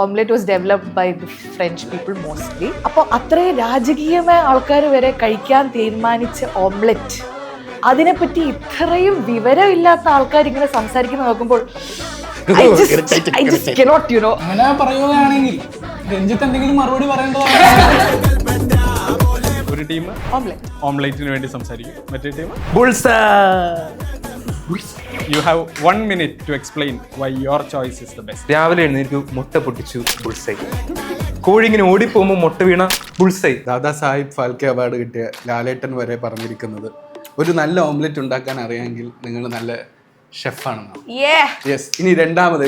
omelette was developed by the French people mostly. അപ്പോൾ അത്രയും രാജകീയമായ ആൾക്കാർ വരെ കഴിക്കാൻ തീരുമാനിച്ച ഓംലെറ്റ്, അതിനെപ്പറ്റി ഇത്രയും വിവരമില്ലാത്ത ആൾക്കാർ ഇങ്ങനെ സംസാരിക്കുന്ന നോക്കുമ്പോൾ I just cannot, you know. അങ്ങനെ പറയുകയാണെങ്കിൽ രഞ്ജിത്ത് എന്തെങ്കിലും മറുപടി പറയേണ്ടതാണ്. ഒരു ടീം ഓംലെറ്റിന് വേണ്ടി സംസാരിക്കും, മറ്റേ team You have 1 minute to explain why your choice is the best. രാവിലെ എഴുന്നേറ്റ് മുട്ട പൊട്ടിച്ചു ബുൾസൈ. കോഴി ഇങ്ങനെ ഓടിപ്പോകുമ്പോൾ മുട്ട വീണ ബുൾസൈ. ദാദാ സാഹിബ് ഫാൽക്കെ അവാർഡ് കിട്ടിയ ലാലേട്ടൻ വരെ പറഞ്ഞിരിക്കുന്നത് ഒരു നല്ല ഓംലെറ്റ് ഉണ്ടാക്കാൻ അറിയാമെങ്കിൽ നിങ്ങൾ നല്ല ഷെഫാണെന്നാണ്. യെസ്. ഇനി രണ്ടാമത്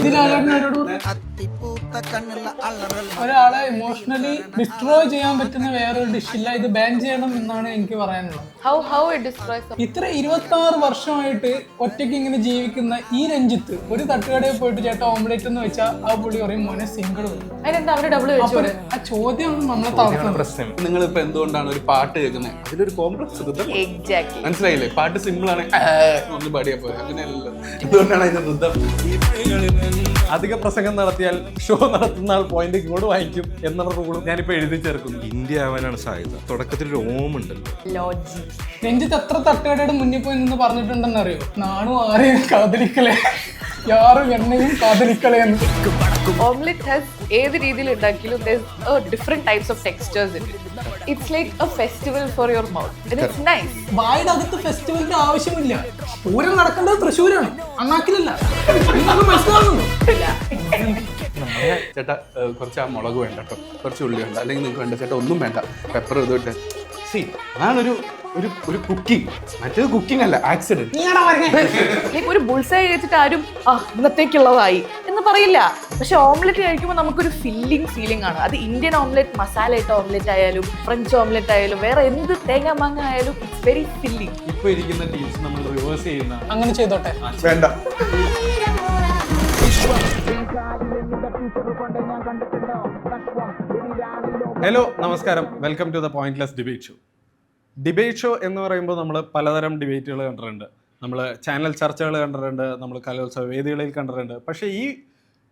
ഒരാളെ ഇമോഷണലി ഡിസ്ട്രോയ് ചെയ്യാൻ പറ്റുന്ന വേറൊരു ഡിഷില്ല, ഇത് ബാൻ ചെയ്യണം എന്നാണ് എനിക്ക് പറയാനുള്ളത്. How it destroys them? ഇത്ര 26 വർഷമായിട്ട് ഒറ്റയ്ക്ക് ഇങ്ങനെ ജീവിക്കുന്ന ഈ രഞ്ജിത്ത് ഒരു തട്ടുകടയിൽ പോയിട്ട് ചേട്ടാ ഓംലെറ്റ് എന്ന് വെച്ചാൽ ആ പുള്ളി പറയും മോനെ സിംഗിൾ വരും. അതിനെന്താ അവര് ഡബിൾ വെച്ചു? ആ ചോദ്യം നമ്മളെ തളർത്തുന്നത്. പ്രശ്നം നിങ്ങളിപ്പോ എന്തുകൊണ്ടാണ് ഒരു പാട്ട് കേൾക്കുന്നത്? അതിലൊരു കോംപ്ലക്സ് Exactly. മനസ്സിലായില്ലേ? പാട്ട് സിമ്പിൾ ആണ്, ഒന്ന് പാടിയാ പോലെ, അങ്ങനെയല്ലല്ലോ. എന്തുകൊണ്ടാണ് അതിന്റെ വൃദ്ധം? അധിക പ്രസംഗം നടത്തിയാൽ ഷോ നടത്തുന്ന ആൾ പോയിന്റ് ഇങ്ങോട്ട് വാങ്ങിക്കും എന്നുള്ള റൂളും ഞാനിപ്പോ എഴുതി ചേർക്കുന്നു. ഇന്ത്യ ആവാനാണ് സാധ്യത. തുടക്കത്തിൽ ഒരു ഓമുണ്ടല്ലോ. Logic. രഞ്ജിത്ത് എത്ര തട്ടുകടയുടെ മുന്നിൽ പോയി നിന്ന് പറഞ്ഞിട്ടുണ്ടെന്ന് അറിയോ? നാണു ആരെയും കാതലിക്കളെ, യാറും എണ്ണയും കാതലിക്കളെ എന്ന്. Omelette has ഏത് രീതിയിൽ ഉണ്ടാക്കിയാലും there's different types of textures in it. It's like a festival for your mouth and it's nice. വായുടെ അകത്ത് ഫെസ്റ്റിവലിന്റെ ആവശ്യമില്ല. പൂരം നടക്കേണ്ടത് തൃശ്ശൂരാണ്, അണ്ണാക്കിലല്ല. നിങ്ങൾക്ക് മനസ്സിലാവുന്നുണ്ടോ? ചേട്ടാ കുറച്ച് ആ മുളക് വേണ്ട കേട്ടോ, കുറച്ച് ഉള്ളി വേണ്ട, അല്ലെങ്കിൽ നിങ്ങൾക്ക് വേണ്ട ചേട്ടാ ഒന്നും വേണ്ട, പെപ്പർ ഇതോട്ട്. അതാണൊരു ഒരു കുക്കിംഗ്. മറ്റേത് കുക്കിംഗ് അല്ല, ആക്സിഡന്റ്. ലൈക്ക് ഒരു ബുൾസൈ കഴിച്ചിട്ട് ആരും ഇന്നത്തേക്കുള്ളതായി എന്ന് പറയില്ല. പക്ഷെ ഓംലെറ്റ് കഴിക്കുമ്പോൾ നമുക്കൊരു ഫീലിംഗ് ആണ്. അത് ഇന്ത്യൻ ഓംലെറ്റ്, മസാല ഇട്ട ഓംലെറ്റ് ആയാലും ഫ്രഞ്ച് ഓംലെറ്റ് ആയാലും വേറെ എന്ത് തേങ്ങ മാങ്ങ ആയാലും ഇറ്റ്സ് വെരി ഫില്ലിംഗ്. ഇപ്പൊ ഇരിക്കുന്ന ടീംസ് നമ്മൾ റിവേഴ്സ് ചെയ്യുന്ന അങ്ങനെ ചെയ്തോട്ടെ. വേണ്ട. ഹലോ, നമസ്കാരം. Welcome to the pointless debate show. Debate show എന്ന് പറയുമ്പോൾ നമ്മൾ പലതരം ഡിബേറ്റുകൾ കണ്ടിട്ടുണ്ട്, നമ്മൾ ചാനൽ ചർച്ചകൾ കണ്ടിട്ടുണ്ട്, നമ്മൾ കലോത്സവ വേദികളിൽ കണ്ടിട്ടുണ്ട്. പക്ഷേ ഈ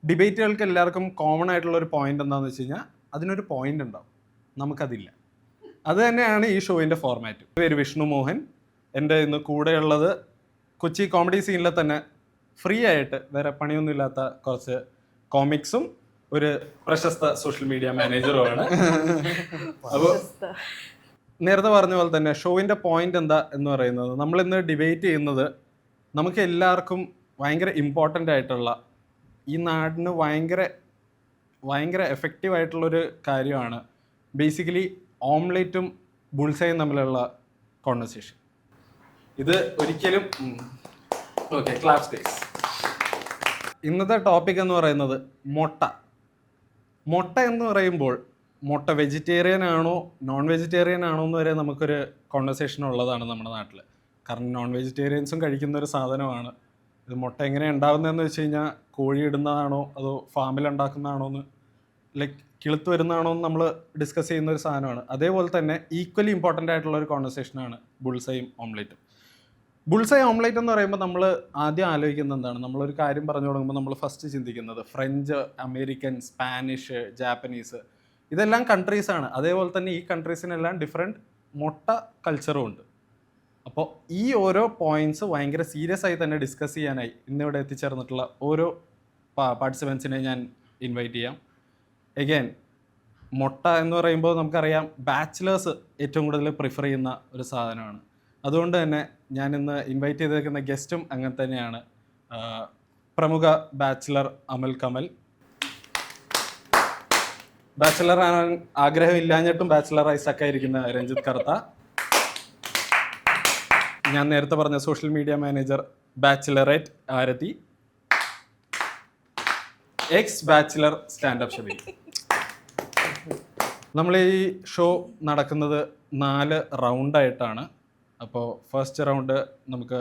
ഡിബേറ്റുകൾക്ക് എല്ലാവർക്കും കോമൺ ആയിട്ടുള്ള ഒരു പോയിന്റ് എന്താണെന്ന് വെച്ച് കഴിഞ്ഞാൽ അതിനൊരു പോയിന്റ് ഉണ്ടാവും, നമുക്കതില്ല. അത് തന്നെയാണ് ഈ ഷോയിൻ്റെ ഫോർമാറ്റ്. പേര് വിഷ്ണു മോഹൻ. എൻ്റെ ഇന്ന് കൂടെയുള്ളത് കൊച്ചി കോമഡി സീനിൽ തന്നെ ഫ്രീ ആയിട്ട് വേറെ പണിയൊന്നുമില്ലാത്ത കുറച്ച് കോമിക്സും ഒരു പ്രശസ്ത സോഷ്യൽ മീഡിയ മാനേജറുമാണ്. അപ്പോൾ നേരത്തെ പറഞ്ഞ പോലെ തന്നെ ഷോയിൻ്റെ പോയിന്റ് എന്താ എന്ന് പറയുന്നത്, നമ്മളിന്ന് ഡിബേറ്റ് ചെയ്യുന്നത് നമുക്ക് എല്ലാവർക്കും ഭയങ്കര ഇമ്പോർട്ടൻ്റ് ആയിട്ടുള്ള, ഈ നാടിന് ഭയങ്കര എഫക്റ്റീവ് ആയിട്ടുള്ളൊരു കാര്യമാണ് ബേസിക്കലി ഓംലെറ്റും ബുൾസയും തമ്മിലുള്ള കോൺവെർസേഷൻ. ഇത് ഒരിക്കലും ഓക്കെ ക്ലാസ് ഡേയ്സ്. ഇന്നത്തെ ടോപ്പിക് എന്ന് പറയുന്നത് മുട്ട എന്ന് പറയുമ്പോൾ മുട്ട വെജിറ്റേറിയൻ ആണോ നോൺ വെജിറ്റേറിയൻ ആണോ എന്ന് വരെ നമുക്കൊരു കോൺവെർസേഷൻ ഉള്ളതാണ് നമ്മുടെ നാട്ടിൽ. കാരണം നോൺ വെജിറ്റേറിയൻസും കഴിക്കുന്ന ഒരു സാധനമാണ്. ഇത് മുട്ട എങ്ങനെ ഉണ്ടാകുന്നതെന്ന് വെച്ച് കഴിഞ്ഞാൽ കോഴി ഇടുന്നതാണോ അതോ ഫാമിൽ ഉണ്ടാക്കുന്നതാണോ എന്ന് ലൈക്ക് കിളുത്ത് വരുന്നതാണോ എന്ന് നമ്മൾ ഡിസ്കസ് ചെയ്യുന്ന ഒരു സാധനമാണ്. അതേപോലെ തന്നെ ഈക്വലി ഇമ്പോർട്ടൻ്റ് ആയിട്ടുള്ള ഒരു കോൺവെർസേഷനാണ് ബുൾസയും ഓംലെറ്റും. ബുൾസൈ ഓംലെറ്റ് എന്ന് പറയുമ്പോൾ നമ്മൾ ആദ്യം ആലോചിക്കുന്നത് എന്താണ്? നമ്മളൊരു കാര്യം പറഞ്ഞു തുടങ്ങുമ്പോൾ നമ്മൾ ഫസ്റ്റ് ചിന്തിക്കുന്നത് ഫ്രഞ്ച്, അമേരിക്കൻ, സ്പാനിഷ്, ജാപ്പനീസ്, ഇതെല്ലാം കൺട്രീസാണ്. അതേപോലെ തന്നെ ഈ കൺട്രീസിനെല്ലാം ഡിഫറെൻറ്റ് മുട്ട കൾച്ചറും ഉണ്ട്. അപ്പോൾ ഈ ഓരോ പോയിൻറ്റ്സ് ഭയങ്കര സീരിയസ് ആയി തന്നെ ഡിസ്കസ് ചെയ്യാനായി ഇന്നിവിടെ എത്തിച്ചേർന്നിട്ടുള്ള ഓരോ പാർട്ടിസിപ്പൻസിനെ ഞാൻ ഇൻവൈറ്റ് ചെയ്യാം. എഗെയിൻ മുട്ട എന്ന് പറയുമ്പോൾ നമുക്കറിയാം ബാച്ചിലേഴ്സ് ഏറ്റവും കൂടുതൽ പ്രിഫർ ചെയ്യുന്ന ഒരു സാധനമാണ്. അതുകൊണ്ട് തന്നെ ഞാനിന്ന് ഇൻവൈറ്റ് ചെയ്തേക്കുന്ന ഗസ്റ്റും അങ്ങനെ തന്നെയാണ്. പ്രമുഖ ബാച്ചിലർ അമൽ കമൽ. ബാച്ചിലർ ആകാൻ ആഗ്രഹമില്ലാഞ്ഞിട്ടും ബാച്ചിലറായി സ്റ്റക്കായിരിക്കുന്ന രഞ്ജിത്ത് കർത്ത. ഞാൻ നേരത്തെ പറഞ്ഞ സോഷ്യൽ മീഡിയ മാനേജർ ബാച്ചിലറേറ്റ് ആരതി. X bachelor standup ഷബി. നമ്മൾ ഈ ഷോ നടക്കുന്നത് 4 റൗണ്ടായിട്ടാണ്. അപ്പോൾ ഫസ്റ്റ് റൗണ്ട് നമുക്ക്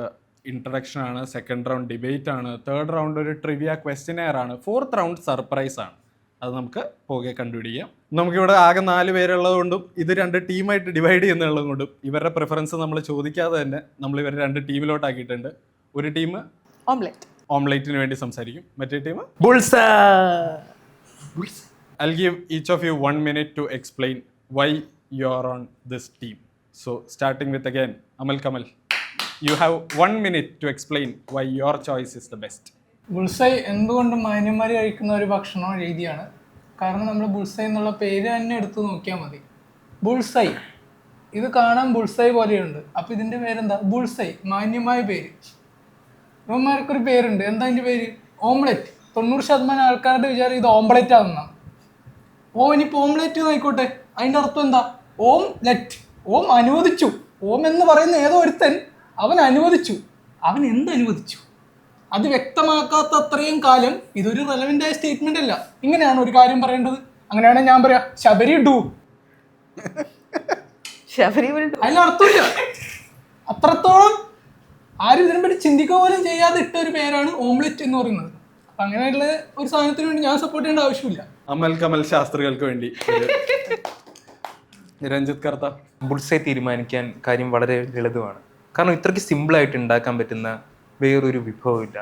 ഇൻട്രഡക്ഷൻ ആണ്, സെക്കൻഡ് റൗണ്ട് ഡിബേറ്റ് ആണ്, തേർഡ് റൗണ്ട് ഒരു ട്രിവിയ ക്വസ്റ്റ്യനെയർ ആണ്, ഫോർത്ത് റൗണ്ട് സർപ്രൈസ് ആണ്. അത് നമുക്ക് പോകെ കണ്ടുപിടിക്കാം. നമുക്കിവിടെ ആകെ 4 പേരുള്ളത് കൊണ്ടും ഇത് 2 ടീമായിട്ട് ഡിവൈഡ് ചെയ്യുന്നുള്ളത് കൊണ്ടും ഇവരുടെ പ്രിഫറൻസ് നമ്മൾ ചോദിക്കാതെ തന്നെ നമ്മൾ ഇവരെ 2 ടീമിലോട്ടാക്കിയിട്ടുണ്ട്. ഒരു ടീം ഓംലെറ്റിന് വേണ്ടി സംസാരിക്കും, മറ്റേ team ബുൾസ. I'll give each of you 1 minute to explain why you're on this team. So starting with again, Amal Kamal. You have 1 minute to explain why your choice is the best. Bull's eye എന്തുകൊണ്ടും മാന്യന്മാർ കഴിക്കുന്ന ഒരു ഭക്ഷണ രീതിയാണ്. കാരണം നമ്മൾ bull's eye എന്നുള്ള പേര് തന്നെ എടുത്ത് നോക്കിയാൽ മതി. ബുൾസൈ ഇത് കാണാൻ ബുൾസൈ പോലെയുണ്ട്. അപ്പോൾ ഇതിൻ്റെ പേരെന്താ? ബുൾസൈ, മാന്യമായ പേര്. ഇവന്മാർക്കൊരു പേരുണ്ട്. എന്താ അതിൻ്റെ പേര്? ഓംലെറ്റ്. 90% ആൾക്കാരുടെ വിചാരം ഇത് ഓംലെറ്റ് ആണെന്നാണ്. ഇനിയിപ്പോൾ ഓംലെറ്റ് ആയിക്കോട്ടെ, അതിൻ്റെ അർത്ഥം എന്താ? ഓം ലെറ്റ്. ഓം അനുവദിച്ചു. ഓം എന്ന് പറയുന്ന ഏതോ ഒരുത്തൻ അവൻ അനുവദിച്ചു. അവൻ എന്ത് അനുവദിച്ചു? അത് വ്യക്തമാക്കാത്ത അത്രയും കാലം ഇതൊരു റെലവൻ്റ് ആയ സ്റ്റേറ്റ്മെന്റ് അല്ല. ഇങ്ങനെയാണ് ഒരു കാര്യം പറയേണ്ടത്. അങ്ങനെയാണെങ്കിൽ ഞാൻ പറയാം ശബരി ഡു. അതിനർത്ഥമില്ല. അത്രത്തോളം ആരും ഇതിനെപ്പറ്റി ചിന്തിക്കുക പോലും ചെയ്യാതെ ഇട്ട ഒരു പേരാണ് ഓംലെറ്റ് എന്ന് പറയുന്നത്. അപ്പം അങ്ങനെയുള്ള ഒരു സാധനത്തിന് വേണ്ടി ഞാൻ സപ്പോർട്ട് ചെയ്യേണ്ട ആവശ്യമില്ല. അമൽ കമൽ ശാസ്ത്രികൾക്ക് വേണ്ടി രഞ്ജിത്ത് കർത്ത. ബുൾസൈ തീരുമാനിക്കാൻ കാര്യം വളരെ ലളിതമാണ്. കാരണം ഇത്രയ്ക്ക് സിമ്പിളായിട്ട് ഉണ്ടാക്കാൻ പറ്റുന്ന വേറൊരു വിഭവമില്ല.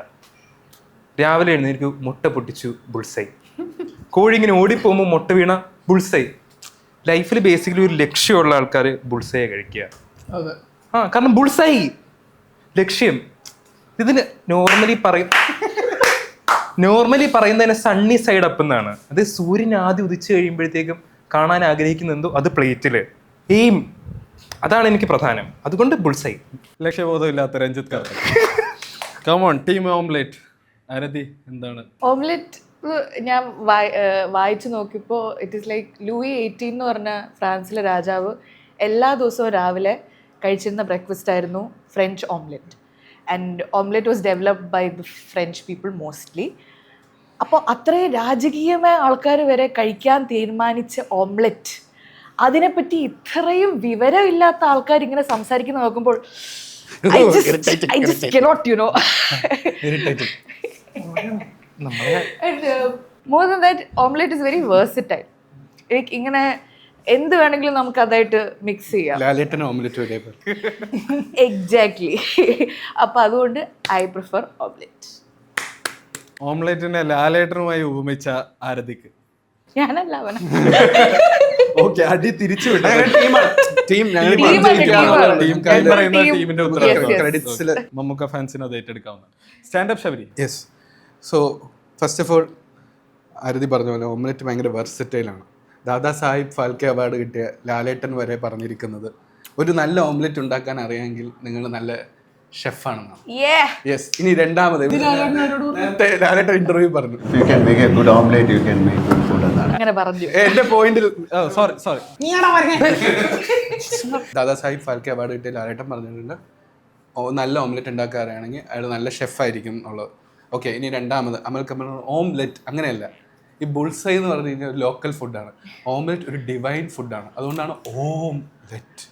രാവിലെ എഴുന്നേൽക്കു, മുട്ട പൊട്ടിച്ചു, ബുൾസൈ. കോഴി ഇങ്ങനെ ഓടിപ്പോകുമ്പോൾ മുട്ട വീണ, ബുൾസൈ. ലൈഫിൽ ബേസിക്കലി ഒരു ലക്ഷ്യമുള്ള ആൾക്കാർ ബുൾസൈയെ കഴിക്കുക. അതെ, കാരണം ബുൾസൈ ലക്ഷ്യം. ഇതിന് നോർമലി പറയുന്നതിന് സണ്ണി സൈഡ് അപ്പ് എന്നാണ്. അത് സൂര്യൻ ആദ്യം ഉദിച്ചു കഴിയുമ്പോഴത്തേക്കും കാണാൻ ആഗ്രഹിക്കുന്ന എന്തോ അത് പ്ലേറ്റില് എയിം, അതാണ് എനിക്ക് പ്രധാനം. അതുകൊണ്ട് ബുൾസൈ. ലക്ഷ്യബോധമില്ലാത്ത Ranjith Kartha. Come on team omelette. Aarathi എന്താണ് ഓംലെറ്റ്? ഞാൻ വായിച്ചു നോക്കിയപ്പോൾ ഇറ്റ് ഈസ് ലൈക്ക് ലൂയി 18 എന്ന് പറഞ്ഞ ഫ്രാൻസിലെ രാജാവ് എല്ലാ ദിവസവും രാവിലെ കഴിച്ചിരുന്ന ബ്രേക്ക്ഫാസ്റ്റ് ആയിരുന്നു French omelette. And omelette was developed by the French people mostly. അപ്പോൾ അത്രയും രാജകീയമായ ആൾക്കാർ വരെ കഴിക്കാൻ തീരുമാനിച്ച ഓംലെറ്റ്, അതിനെപ്പറ്റി ഇത്രയും വിവരമില്ലാത്ത ആൾക്കാർ ഇങ്ങനെ സംസാരിക്കുന്ന നോക്കുമ്പോൾ I just cannot, you know. And more than that, omelette is very versatile. Like ഇങ്ങനെ എന്ത് വേണമെങ്കിലും നമുക്ക് അതായിട്ട് മിക്സ് ചെയ്യാം. ലാലേട്ടൻ ഓംലെറ്റ് വരെ. എക്സാക്ട്ലി. അപ്പം അതുകൊണ്ട് ഐ പ്രിഫർ ഓംലെറ്റ്. ഓംലെറ്റിനെ ലാലേട്ടനുമായി ഉപമിച്ച ആരതിക്ക്? ഞാനല്ല അവന. ഓക്കെ, അടി തിരിച്ചു വിട്ടു. മമ്മൂക്ക ഫാൻസിന് അത് ഏറ്റെടുക്കാവുന്ന. Stand up Sabari. Yes. So first of all Aarathi പറഞ്ഞ പോലെ ഓംലെറ്റ് ഭയങ്കര വെർസറ്റൈലാണ്. ദാദാ സാഹിബ് ഫാൽക്കെ അവാർഡ് കിട്ടിയ ലാലേട്ടൻ വരെ പറഞ്ഞിരിക്കുന്നത് ഒരു നല്ല ഓംലെറ്റ് ഉണ്ടാക്കാൻ അറിയാമെങ്കിൽ നിങ്ങൾ നല്ല ഷെഫാണെന്നാണ്. യെസ്. ഇനി രണ്ടാമത് നേരത്തെ ലാലേട്ടൻ ഇന്റർവ്യൂ പറഞ്ഞു അങ്ങനെ പറഞ്ഞു. എന്റെ പോയിന്റിൽ സോറി ദാദാ സാഹിബ് ഫാൽക്കെ അവാർഡ് കിട്ടിയ ലാലേട്ടൻ പറഞ്ഞിട്ടുണ്ട് നല്ല ഓംലെറ്റ് ഉണ്ടാക്കാൻ അറിയാണെങ്കിൽ അയാൾ നല്ല ഷെഫായിരിക്കും എന്നുള്ളത്. ഓക്കെ, ഇനി രണ്ടാമത് അമൽ കമൽ ഓംലെറ്റ് അങ്ങനെയല്ല. ഈ ബുൾസൈ എന്ന് പറഞ്ഞു കഴിഞ്ഞാൽ ഒരു ലോക്കൽ ഫുഡാണ്. ഓംലെറ്റ് ഒരു ഡിവൈൻ ഫുഡാണ്. അതുകൊണ്ടാണ് ഓംലെറ്റ്.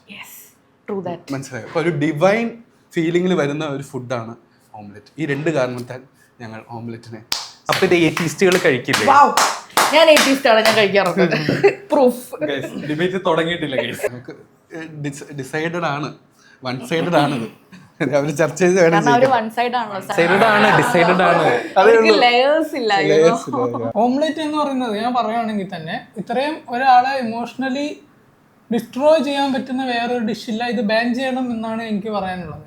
മനസ്സിലായോ? അപ്പോൾ ഒരു ഡിവൈൻ ഫീലിംഗിൽ വരുന്ന ഒരു ഫുഡാണ് ഓംലെറ്റ്. ഈ രണ്ട് കാരണത്താൽ ഞങ്ങൾ ഓംലെറ്റിനെ. അപ്പൊ ഇത് ഏത്തീസ്റ്റുകൾ കഴിക്കില്ലേ? ഞാൻ ഏത്തീസ്റ്റാണ്, ഞാൻ കഴിക്കാറുണ്ട്. പ്രൂഫ്. ഡിബേറ്റ് തുടങ്ങിയിട്ടില്ല. നമുക്ക് ഡിസൈഡഡ് ആണ്, വൺ സൈഡഡ് ആണിത്. അവര് ചർച്ച ചെയ്ത് വേണം. ഓംലെറ്റ് എന്ന് പറയുന്നത് ഞാൻ പറയുകയാണെങ്കിൽ തന്നെ ഇത്രയും ഒരാളെ ഇമോഷണലി ഡിസ്ട്രോയ് ചെയ്യാൻ പറ്റുന്ന വേറൊരു ഡിഷില്ല. ഇത് ബാൻ ചെയ്യണം എന്നാണ് എനിക്ക് പറയാനുള്ളത്.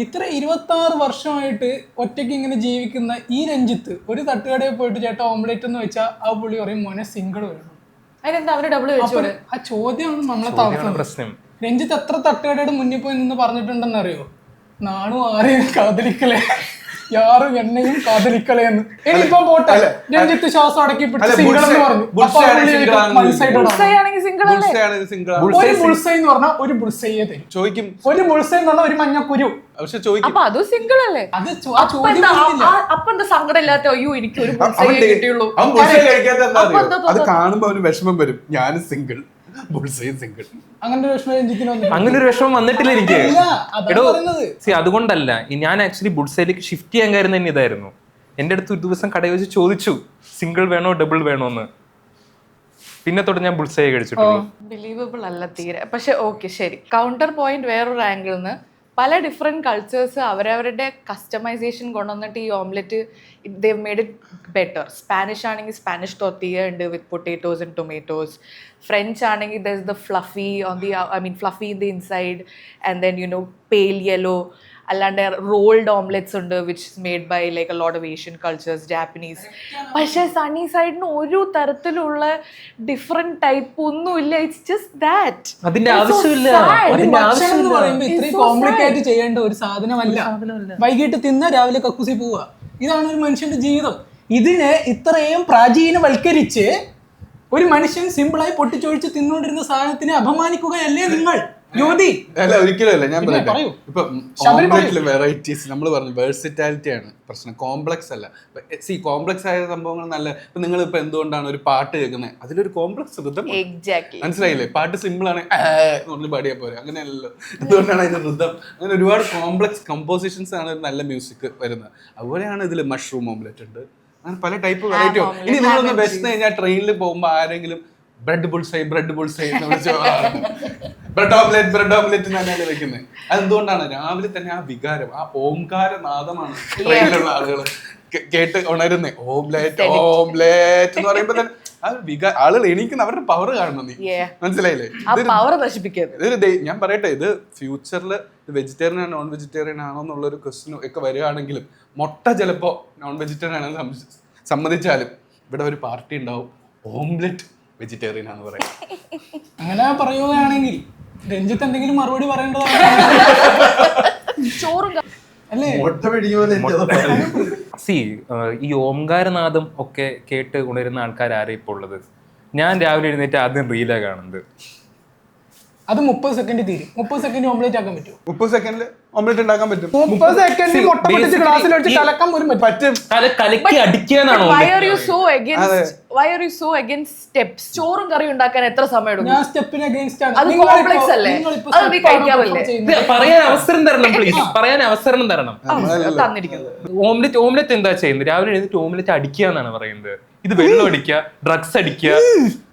ഇത്ര 26 വർഷമായിട്ട് ഒറ്റയ്ക്ക് ഇങ്ങനെ ജീവിക്കുന്ന ഈ രഞ്ജിത്ത് ഒരു തട്ടുകടയിൽ പോയിട്ട് ചേട്ടാ ഓംലെറ്റ് എന്ന് വെച്ചാൽ ആ പുള്ളി പറയും മോനെ സിംഗിൾ വേണം. ആ ചോദ്യമാണ് നമ്മളെ പ്രശ്നം. രഞ്ജിത്ത് എത്ര തട്ടുകടയുടെ മുന്നിൽ പോയി നിന്ന് പറഞ്ഞിട്ടുണ്ടെന്ന് അറിയോ? നാണും ആരെയും കാതലിക്കലേ, യാറും എണ്ണയും കാതലിക്കലേന്ന്. ഇനിയിപ്പോ പോട്ടെ, രഞ്ജിത്ത് ശ്വാസം അടക്കി പിടിച്ച് സിംഗിൾ എന്ന് പറഞ്ഞു. ഒരു ബുൾസൈ എന്ന് പറഞ്ഞാൽ ഒരു ബുൾസൈയെ തരും. ചോദിക്കും ഒരു ബുൾസൈ എന്ന് പറഞ്ഞാൽ ഒരു മഞ്ഞക്കുരു. പക്ഷെ ചോദിക്കും അത് സിംഗിൾ അല്ലേ? അത് അപ്പൊ എന്താ സങ്കടം ഇല്ലാത്ത? അയ്യോ എനിക്ക് ഒരു ബുൾസൈ കിട്ടിയുള്ളൂ. അത് കാണുമ്പോ അവന് വിഷമം വരും. ഞാൻ സിംഗിൾ, സിംഗിൾ. അങ്ങനെ ഒരു വിഷമം വന്നിട്ടില്ല എനിക്ക്. അതുകൊണ്ടല്ല, ഞാൻ ആക്ച്വലി ബുൾസൈലേക്ക് ഷിഫ്റ്റ് ചെയ്യാൻ കാര്യം തന്നെ ഇതായിരുന്നു. എൻ്റെ അടുത്ത് ഒരു ദിവസം കടയിൽ വെച്ച് ചോദിച്ചു സിംഗിൾ വേണോ ഡബിൾ വേണോന്ന്. പിന്നെ തൊട്ട് ഞാൻ ബുൾസൈ കഴിച്ചിട്ടുള്ളൂ. ബിലീവബിൾ അല്ല തീരെ. പക്ഷെ ഓക്കെ, ശരി. കൗണ്ടർ പോയിന്റ് വേറൊരു ആംഗിളിൽ നിന്ന് പല ഡിഫറെൻറ്റ് കൾച്ചേഴ്സ് അവരവരുടെ കസ്റ്റമൈസേഷൻ കൊണ്ടുവന്നിട്ട് ഈ omelette they made it better. Spanish ആണെങ്കിൽ സ്പാനിഷ് ടോർട്ടിയ ഉണ്ട് with potatoes and tomatoes. French ആണെങ്കിൽ there is the fluffy on the fluffy in the inside and then pale yellow. അല്ലാണ്ട് റോൾഡ് ഓംലെറ്റ്സ് ഉണ്ട് which is made by like a lot of Asian cultures, Japanese. പക്ഷേ sunny സൈഡിന് ഒരു തരത്തിലുള്ള different type ഒന്നുമില്ല. It's just that. അതിന്റെ ആവശ്യമില്ല. ഭക്ഷണം എന്ന് പറയുമ്പോൾ ഇത്രയും കോംപ്ലിക്കേറ്റ് ചെയ്യേണ്ട ഒരു സാധനമല്ല. വൈകിട്ട് തിന്ന രാവിലെ കക്കൂസി പോവുക, ഇതാണ് ഒരു മനുഷ്യന്റെ ജീവിതം. ഇതിനെ ഇത്രയും പ്രാചീനവൽക്കരിച്ച് ഒരു മനുഷ്യൻ സിമ്പിളായി പൊട്ടിച്ചൊഴിച്ച് തിന്നുകൊണ്ടിരുന്ന സാധനത്തിനെ അപമാനിക്കുകയല്ലേ നിങ്ങൾ? ജ്യോതി അല്ല, ഒരിക്കലും അല്ല. ഞാൻ പറയൂ. പറയട്ടെ, ഇപ്പൊ ഓംലെറ്റില് വെറൈറ്റീസ് നമ്മൾ പറഞ്ഞു, വേഴ്സിറ്റാലിറ്റി ആണ് പ്രശ്നം, കോംപ്ലക്സ് അല്ല. കോംപ്ലക്സ് ആയ സംഭവങ്ങൾ നല്ല. ഇപ്പൊ നിങ്ങൾ ഇപ്പൊ എന്തുകൊണ്ടാണ് ഒരു പാട്ട് കേൾക്കുന്നത്, അതിലൊരു കോംപ്ലക്സ് ഋതം, മനസ്സിലായില്ലേ? പാട്ട് സിമ്പിൾ ആണ്, ഒന്ന് പാടിയാൽ പോരെ, അങ്ങനെയല്ലല്ലോ. എന്തുകൊണ്ടാണ് അതിന്റെ ഋതം? അങ്ങനെ ഒരുപാട് കോംപ്ലക്സ് കമ്പോസിഷൻസ് ആണ് നല്ല മ്യൂസിക് വരുന്നത്. അതുപോലെയാണ് ഇതിൽ മഷ്റൂം ഓംലെറ്റ് ഉണ്ട്, അങ്ങനെ പല ടൈപ്പ് വെറൈറ്റി. ഇനി നിങ്ങളൊന്ന് വെച്ച് കഴിഞ്ഞാൽ ട്രെയിനിൽ പോകുമ്പോൾ ആരെങ്കിലും ബ്രെഡ് ബുൾസൈ ബ്രെഡ് ഓംലെറ്റ് തന്നെയാണ് വെക്കുന്നത്. അതെന്തുകൊണ്ടാണ്? രാവിലെ തന്നെ ആ വികാരം, ആ ഓംകാര നാദമാണ് ട്രെയിനിലുള്ള ആളുകൾ കേട്ട് ഉണരുന്നേ. ഓംലെറ്റ് ഓംലെറ്റ് എന്ന് പറയുമ്പോ തന്നെ ആ ആളുകൾ എണീക്കുന്ന അവരുടെ പവർ കാണണം. നീ മനസ്സിലായില്ലേ? ഇതൊരു ഞാൻ പറയട്ടെ, ഇത് ഫ്യൂച്ചറിൽ വെജിറ്റേറിയൻ ആണോ നോൺ വെജിറ്റേറിയൻ ആണോ എന്നുള്ളൊരു ക്വസ്റ്റ്യൻ ഒക്കെ വരികയാണെങ്കിലും, മുട്ട ചിലപ്പോ നോൺ വെജിറ്റേറിയൻ ആണെന്ന് സമ്മതിച്ചാലും ഇവിടെ ഒരു പാർട്ടി ഉണ്ടാവും, ഓംലെറ്റ് വെജിറ്റേറിയൻ ആണ് പറയുന്നത്. അങ്ങനെ പറയുകയാണെങ്കിൽ രഞ്ജിത്ത് എന്തെങ്കിലും മറുപടി പറയേണ്ടതാണ് അല്ലേ? ഈ ഓംകാരനാദം ഒക്കെ കേട്ട് ഉണരുന്ന ആൾക്കാർ ആരെ ഇപ്പോൾ ഉള്ളത്? ഞാൻ രാവിലെ എഴുന്നേറ്റ് ആദ്യം റീലാ കാണുന്നത്. അത് 30 സെക്കൻഡ് തീരും. 30 സെക്കൻഡ് ഓംലെറ്റ് ആക്കാൻ പറ്റും. 30 സെക്കൻഡിൽ ഓംലെറ്റ് ഉണ്ടാക്കാൻ പറ്റും. 30 സെക്കൻഡിൽ മുട്ട പൊട്ടിച്ച് ഗ്ലാസ്സിൽ വെച്ച് കലക്കാൻ പോലും പറ്റും. കലക്കി അടിക്കാനാണോ? Why are you so against steps? ചോറും കറിയും ഉണ്ടാക്കാൻ എത്ര സമയം എടുക്കും? ഞാൻ സ്റ്റെപ്പിന് അഗൈൻസ്റ്റ് ആണ്. അത് കോംപ്ലക്സ് അല്ലേ? അത് നീ കഴിക്കാറില്ലേ? പറയാൻ അവസരം തരണം പ്ലീസ്, പറയാൻ അവസരം തരണം. തന്നിരിക്കുന്നത് ഓംലെറ്റ് എന്താ ചെയ്യുന്നത്? രാവിലെ എഴുന്നിട്ട് ഓംലെറ്റ് അടിക്കുക എന്നാണ് പറയുന്നത്. ഇത് വെള്ളം അടിക്കുക, ഡ്രഗ്സ് അടിക്കുക,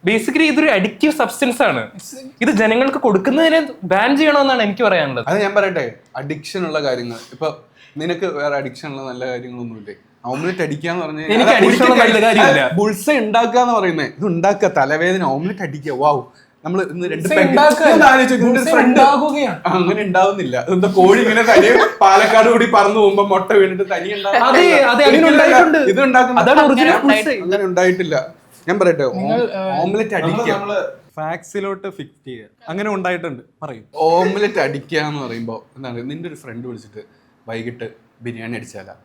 ബേസിക്കലി ഇതൊരു അഡിക്റ്റീവ് സബ്സ്റ്റൻസ് ആണ്. ഇത് ജനങ്ങൾക്ക് കൊടുക്കുന്നതിനെ ബാൻ ചെയ്യണമെന്നാണ് എനിക്ക് പറയാനുള്ളത്. അത് ഞാൻ പറയട്ടെ, അഡിക്ഷൻ ഉള്ള കാര്യങ്ങൾ, ഇപ്പൊ നിനക്ക് വേറെ അഡിക്ഷൻ ഉള്ള നല്ല കാര്യങ്ങളൊന്നുമില്ലേ? ഓംലെറ്റ് അടിക്കാന്ന് പറഞ്ഞാൽ ബുൾസ ഉണ്ടാക്കുക എന്ന് പറയുന്നത്, ഇത് ഉണ്ടാക്കുക, തലവേദന, ഓംലെറ്റ് അടിക്കുക. വാവ്, നമ്മൾ ഇന്ന് അങ്ങനെ ഉണ്ടാവുന്നില്ല. എന്താ കോഴി ഇങ്ങനെ തനിയെ പാലക്കാട് കൂടി പറന്നു പോകുമ്പോ മുട്ട വീണിട്ട് തനി ഇത് അങ്ങനെ ഉണ്ടായിട്ടില്ല. ഞാൻ പറയട്ടെ, ഓംലെറ്റ് അടിക്കുക, ഫാക്സിലോട്ട് ഫിക്സ് ചെയ്യുക, അങ്ങനെ ഉണ്ടായിട്ടുണ്ട്. പറയും ഓംലെറ്റ് അടിക്കുക എന്ന് പറയുമ്പോൾ എന്താണ്, നിന്റെ ഒരു ഫ്രണ്ട് വിളിച്ചിട്ട് വൈകിട്ട് ബിരിയാണി അടിച്ചാലാ,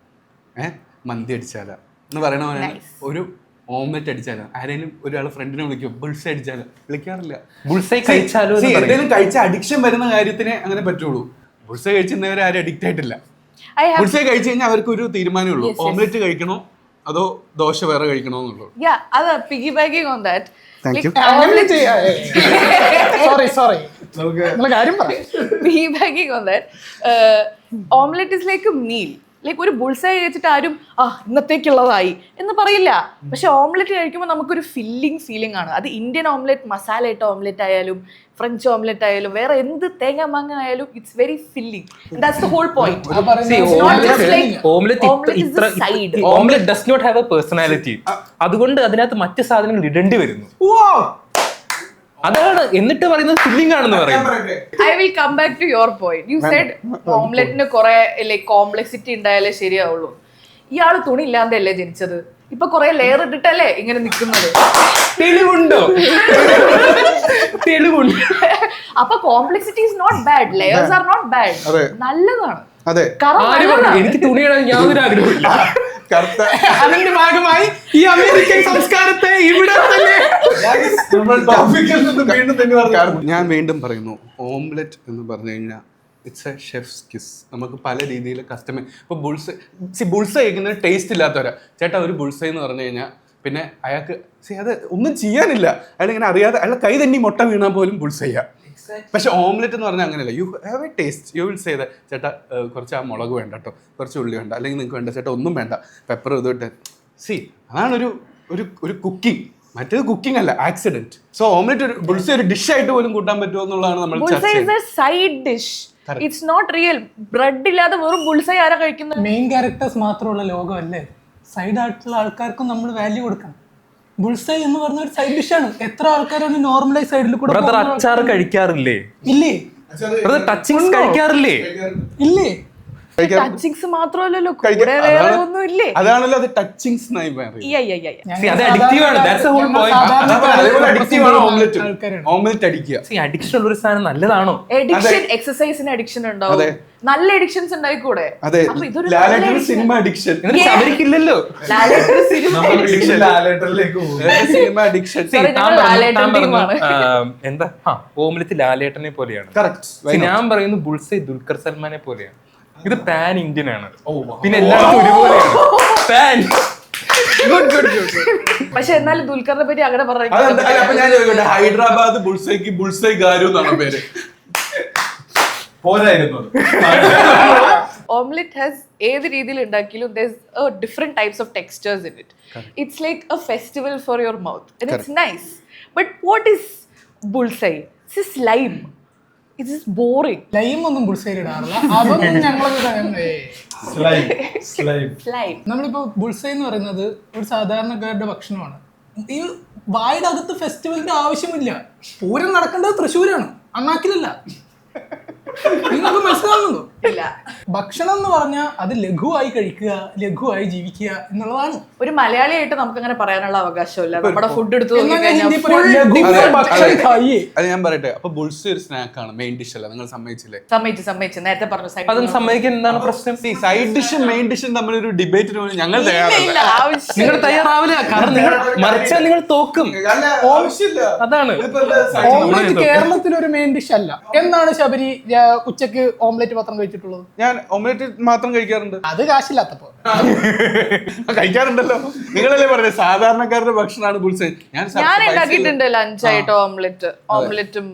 മന്തി അടിച്ചാലാ എന്ന് പറയണ പോലെയാണ് ഒരു ഓംലെറ്റ് അടിച്ചാലോ. ആരെങ്കിലും ഒരാൾ ഫ്രണ്ടിനെ വിളിക്കും, ബുൾസൈ അടിച്ചാലോ? വിളിക്കാറില്ല. ബുൾസൈ കഴിച്ചാലോ എന്തെങ്കിലും കഴിച്ച അഡിക്ഷൻ വരുന്ന കാര്യത്തിനെ അങ്ങനെ പറ്റുള്ളൂ. ബുൾസൈ കഴിച്ചിരുന്നവരെ ആരും അഡിക്റ്റ് ആയിട്ടില്ല. ബുൾസൈ കഴിച്ചു കഴിഞ്ഞാൽ അവർക്ക് ഒരു തീരുമാനമുള്ളൂ, ഓംലെറ്റ് കഴിക്കണോ അതോ ദോശ വേറെ കഴിക്കണോ എന്നുള്ളൂ. Omelette is like A meal. Like ഒരു ബുൾസൈ കഴിച്ചിട്ട് ആരും ഇന്നത്തേക്കുള്ളതായി എന്ന് പറയില്ല. പക്ഷെ ഓംലെറ്റ് കഴിക്കുമ്പോൾ നമുക്കൊരു ഫീലിംഗ് ആണ്. അത് ഇന്ത്യൻ ഓംലെറ്റ്, മസാല ഇട്ട ഓംലെറ്റ് ആയാലും ഫ്രഞ്ച് ഓംലെറ്റ് ആയാലും വേറെ എന്ത് തേങ്ങ മാങ്ങ ആയാലും it's very filling. That's the whole point. Omelette does not have a personality. അതുകൊണ്ട് അതിനകത്ത് മറ്റു സാധനങ്ങൾ ഇടേണ്ടി വരുന്നു. അതാണ് എന്നിട്ട് പറയുന്നത് ഫില്ലിംഗ് ആണെന്ന് പറയുന്നത്. I will come back to your point. You said ഓംലെറ്റിന് കുറെ ലൈക് കോംപ്ലക്സിറ്റി ഉണ്ടായാലേ ശരിയാവുള്ളൂ. ഇയാള് തുണി ഇല്ലാണ്ടല്ലേ ജനിച്ചത്? ഇപ്പൊ കുറെ ലെയർ ഇട്ടിട്ടല്ലേ ഇങ്ങനെ നിൽക്കുന്നത്? തെളിവുണ്ടോ? തെളിവുണ്ട്. അപ്പൊ complexity is not bad, layers are not bad, നല്ലതാണ്. എനിക്ക് തുണിയിടാൻ യാതൊരു ആഗ്രഹമില്ല. അതിന്റെ ഭാഗമായി ഈ അമേരിക്കൻ സംസ്കാരത്തെ ഇവിടെ തന്നെ ഞാൻ വീണ്ടും പറയുന്നു, ഓംലെറ്റ് എന്ന് പറഞ്ഞു കഴിഞ്ഞാൽ ഇറ്റ്സ് എ ഷെഫ്സ് കിസ്. നമുക്ക് പല രീതിയിൽ കസ്റ്റമൈസ്. ഇപ്പോൾ ബുൾസ കഴിക്കുന്നത് ടേസ്റ്റ് ഇല്ലാത്തവരാ. ചേട്ടാ ഒരു ബുൾസൈ എന്ന് പറഞ്ഞു കഴിഞ്ഞാൽ പിന്നെ അയാൾക്ക് അത് ഒന്നും ചെയ്യാനില്ല, അയാൾ ഇങ്ങനെ അറിയാതെ അയാൾ കൈ തന്നെ മുട്ട വീണാൽ പോലും ബുൾസയ്യാ. പക്ഷെ ഓംലെറ്റ് എന്ന് പറഞ്ഞാൽ അങ്ങനെയല്ല. You have A taste, you will say that ചേട്ടാ കുറച്ച് ആ മുളക് വേണ്ട കേട്ടോ, കുറച്ച് ഉള്ളി വേണ്ട, അല്ലെങ്കിൽ നിങ്ങൾക്ക് വേണ്ട ചേട്ടാ ഒന്നും വേണ്ട, പെപ്പർ ഇതിട്ട്. അതാണ് ഒരു കുക്കിംഗ്. മറ്റേത് കുക്കിംഗ് അല്ല, ആക്സിഡന്റ്. സോ ഓംലെറ്റ് ഒരു ബുൾസ ഒരു ഡിഷ് ആയിട്ട് പോലും കൂട്ടാൻ പറ്റുമോ എന്നുള്ളതാണ് നമ്മൾ side dish. It's not real. Bread ഇല്ലാതെ വെറും ബുൾസൈ ആരാ കഴിക്കുന്നത്? മെയിൻ ക്യാരക്ടേഴ്സ് മാത്രമുള്ള ലോകമല്ലേ, സൈഡ് ആയിട്ടുള്ള ആൾക്കാർക്കും നമ്മൾ വാല്യൂ കൊടുക്കണം. ബുൾസൈ എന്ന് പറഞ്ഞ ഒരു സൈഡ് ഡിഷാണ്. എത്ര ആൾക്കാരാണ് നോർമലൈസ് സൈഡിൽ കൂടെ ബ്രദർ അച്ചാർ കഴിക്കാറില്ലേ? ഇല്ലേ? ബ്രദർ ടച്ചിങ്സ് കഴിക്കാറില്ലേ? ഇല്ലേ? ടച്ചിങ്സ് മാത്രമല്ലല്ലോ, കൂടെ വേറെ ഒന്നും ഇല്ലേ? അതാണല്ലോ അത് ടച്ചിങ്സ് എന്നായി മാറി. See, അത് addictive ആണ്. That's the whole point. അതേപോലെ addictive ആണ് omelette. ആൾക്കാരാണ്. Omelette അടിക്കുക. See, addiction ഉള്ള ഒരു സാധനം നല്ലതാണോ? എഡിക്ഷൻ, എക്സസൈസിന് അഡിക്ഷൻ ഉണ്ടാവും, നല്ല എഡിക്ഷൻസ് ഉണ്ടായിക്കൂടെ? അതെ, അപ്പൊ ഇതൊരു ലാലേട്ടൻ സിനിമ അഡിക്ഷൻ. എന്നിട്ട് ശബരിക്കില്ലല്ലോ. ലാലേട്ടൻ സിനിമ സിനിമ അഡിക്ഷൻ. See, ഞങ്ങൾ താൻ പറഞ്ഞു, ലാലേട്ടൻ താൻ പറഞ്ഞു, ടീമാണ്. എന്താ ഓംലെറ്റ് ലാലേട്ടനെ പോലെയാണ്. കറക്റ്റ്. See, ഞാൻ പറയുന്നു ബുൾസൈ ദുൽഖർ സൽമാനെ പോലെയാണ്. ഇത് പാൻ ഇന്ത്യൻ ആണ്, പിന്നെ എല്ലാവർക്കും ഒരുപോലെയാണ്. പാൻ പക്ഷെ എന്നാലും ദുൽഖറിനെ പറ്റി അങ്ങനെ അതെന്താ? അല്ല, അപ്പൊ ഞാൻ ചോദിക്കട്ടെ, ഹൈദരാബാദ് ബുൾസൈക്ക് ബുൾസൈ ഗാരു എന്നാണ് പേര്. പോരായിരുന്നു. ഓംലെറ്റ് ഹാസ് ഏത് രീതിയിൽ ഉണ്ടാക്കിയാലും different types of textures in it. It's like A festival for your mouth and it's nice. But what is bull's eye? It's lime. It's boring. Lime ഒന്നും ബുൾസൈൽ ഇടാറില്ല. അതൊന്നും ലൈം. നമ്മളിപ്പോ ബുൾസൈ എന്ന് പറയുന്നത് ഒരു സാധാരണക്കാരുടെ ഭക്ഷണമാണ്. ഈ വായുടെ അകത്ത് ഫെസ്റ്റിവലിന്റെ ആവശ്യമില്ല. പൂരം നടക്കേണ്ടത് തൃശ്ശൂരാണ്, അണ്ണാക്കിലല്ല. നിങ്ങൾക്ക് മനസ്സിലാവുന്നുണ്ടോ? ഇല്ല. ഭക്ഷണം എന്ന് പറഞ്ഞാൽ അത് ലഘുവായി കഴിക്കുക, ലഘുവായി ജീവിക്കുക എന്നുള്ളതാണ്. ഒരു മലയാളിയായിട്ട് നമുക്ക് അങ്ങനെ പറയാനുള്ള അവകാശമില്ല. നമ്മുടെ ഫുഡ് എടുത്ത് എന്നാൽ നോക്കിക്കഴിഞ്ഞാൽ ഹിന്ദി full പറയാം, ലഘു ഭക്ഷണം ഖായിയേ. അത് ഞാൻ പറയട്ടെ, അപ്പൊ ബുൾസൈ ഒരു സ്നാക്ക് ആണ്, മെയിൻ ഡിഷ് അല്ല. നിങ്ങൾ സമ്മതിച്ചില്ലേ? സമ്മതിച്ചു. നേരത്തെ പറഞ്ഞു അതും സമ്മതിക്കാൻ എന്താണ് പ്രശ്നം? സൈഡ് ഡിഷും മെയിൻ ഡിഷും തമ്മിലൊരു ഡിബേറ്റിന് പോലും ഞങ്ങൾ ഇല്ല, തയ്യാറല്ല. ആവശ്യം. നിങ്ങൾ തയ്യാറാവില്ല, കാരണം നിങ്ങൾ മറിച്ചാൽ നിങ്ങൾ തോക്കും. ആവശ്യമില്ല. അതാണ് ഓംലെറ്റ് കേരളത്തിലൊരു മെയിൻ ഡിഷ് അല്ല. എന്താണ് ശബരി ഉച്ചക്ക് ഓംലെറ്റ് മാത്രം കഴിച്ചിട്ടുള്ളത്? ഞാൻ ഓംലെറ്റ് മാത്രം കഴിക്കാറുണ്ട്. അത് കാശില്ലാത്തപ്പോ കഴിക്കാറുണ്ടല്ലോ. നിങ്ങളല്ലേ പറഞ്ഞത് സാധാരണക്കാരുടെ ഭക്ഷണമാണ് ബുൾസൈ. ഞാൻ ഉണ്ടാക്കിയിട്ടുണ്ട് ലഞ്ചായിട്ട് ഓംലെറ്റും ഓംലെറ്റും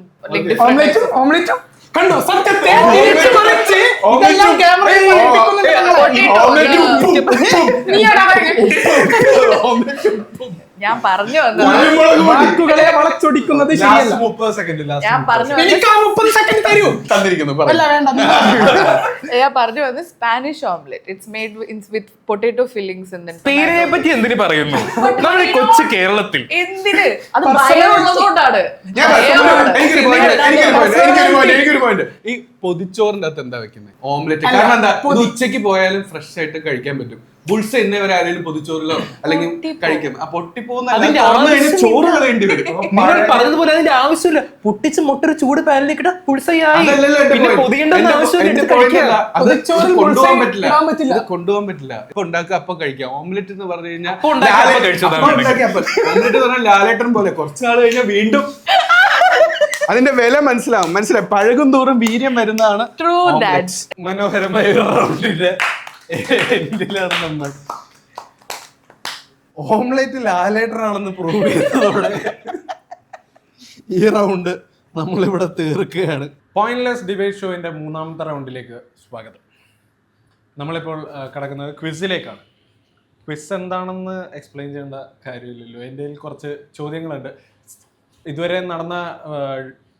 കണ്ടോ? സത്യത്തെ തിരിച്ചു മറിച്ച് ഇതെല്ലാം ക്യാമറയിൽ പഠിപ്പിക്കുന്നുണ്ട് ഞങ്ങളെ. നീയാടാ ഞാൻ പറഞ്ഞു വന്നത് വാക്കുകളെ വളച്ചൊടിക്കുന്നത് ശരിയല്ല. 30 സെക്കൻഡ് ഞാൻ പറഞ്ഞു എനിക്ക് ആ 30 സെക്കൻഡ് തരൂ. തന്നിരിക്കുന്നു. അല്ല വേണ്ട, ഞാൻ പറഞ്ഞു വന്നത് Spanish omelette. It's made with potato fillings. പേരിനെ പറ്റി എന്തിനു പറയുന്നു? നമ്മുടെ ഈ കൊച്ചു കേരളത്തിൽ എന്തിന്? അത് ഭയമുള്ളതുകൊണ്ടാണ്. എനിക്കൊരു പോയിന്റ്. ഈ പൊതിച്ചോറിന്റെ അകത്ത് എന്താ വെക്കുന്നത്? ഓംലെറ്റ്. കാരണം എന്താ? ഇത് ഉച്ചക്ക് പോയാലും ഫ്രഷ് ആയിട്ട് കഴിക്കാൻ പറ്റും. ബുൾസ ഇന്നേ വരെ ആരെങ്കിലും പൊതിച്ചോറിലോ അല്ലെങ്കിൽ കഴിക്കും. ആ പൊട്ടിപ്പോകുന്ന ചോറ് കളയേണ്ടി വരും. നിങ്ങൾ പറഞ്ഞതുപോലെ അതിന്റെ ആവശ്യമില്ല. പൊട്ടിച്ച് മുട്ടൊരു ചൂട് പാനിലേക്കിട്ട് പുൾസയായി. പിന്നെ പൊതിയേണ്ടെന്ന് ആവശ്യമില്ല. കൊണ്ടുപോകാൻ പറ്റില്ല. കൊണ്ടുപോകാൻ പറ്റില്ല. ഇപ്പൊ ഉണ്ടാക്കുക, അപ്പൊ കഴിക്കാം. ഓംലെറ്റ് എന്ന് പറഞ്ഞു കഴിഞ്ഞാൽ ഓംലെറ്റ് എന്ന് പറഞ്ഞാൽ ലാലേട്ടൻ പോലെ കുറച്ചാൾ കഴിഞ്ഞാൽ വീണ്ടും അതിന്റെ വില മനസ്സിലായി. പഴകും തോറും വീര്യം വരുന്നതാണ്. മനോഹരമായ ഒരു റൗണ്ടിന്റെ എന്തിലാണ് നമ്മൾ ഓംലെറ്റ് ലാലേട്ടനാണെന്ന് പ്രൂവ് ചെയ്തതോടെ ഈ റൗണ്ട് നമ്മളിവിടെ തീർക്കുകയാണ്. പോയിന്റ്ലെസ് ഡിബേറ്റ് ഷോയിന്റെ 3ാമത്തെ റൗണ്ടിലേക്ക് സ്വാഗതം. നമ്മളിപ്പോൾ കടക്കുന്നത് ക്വിസിലേക്കാണ്. ക്വിസ് എന്താണെന്ന് എക്സ്പ്ലെയിൻ ചെയ്യേണ്ട കാര്യമില്ലല്ലോ. എൻ്റെ കയ്യിൽ കുറച്ച് ചോദ്യങ്ങളുണ്ട്. ഇതുവരെ നടന്ന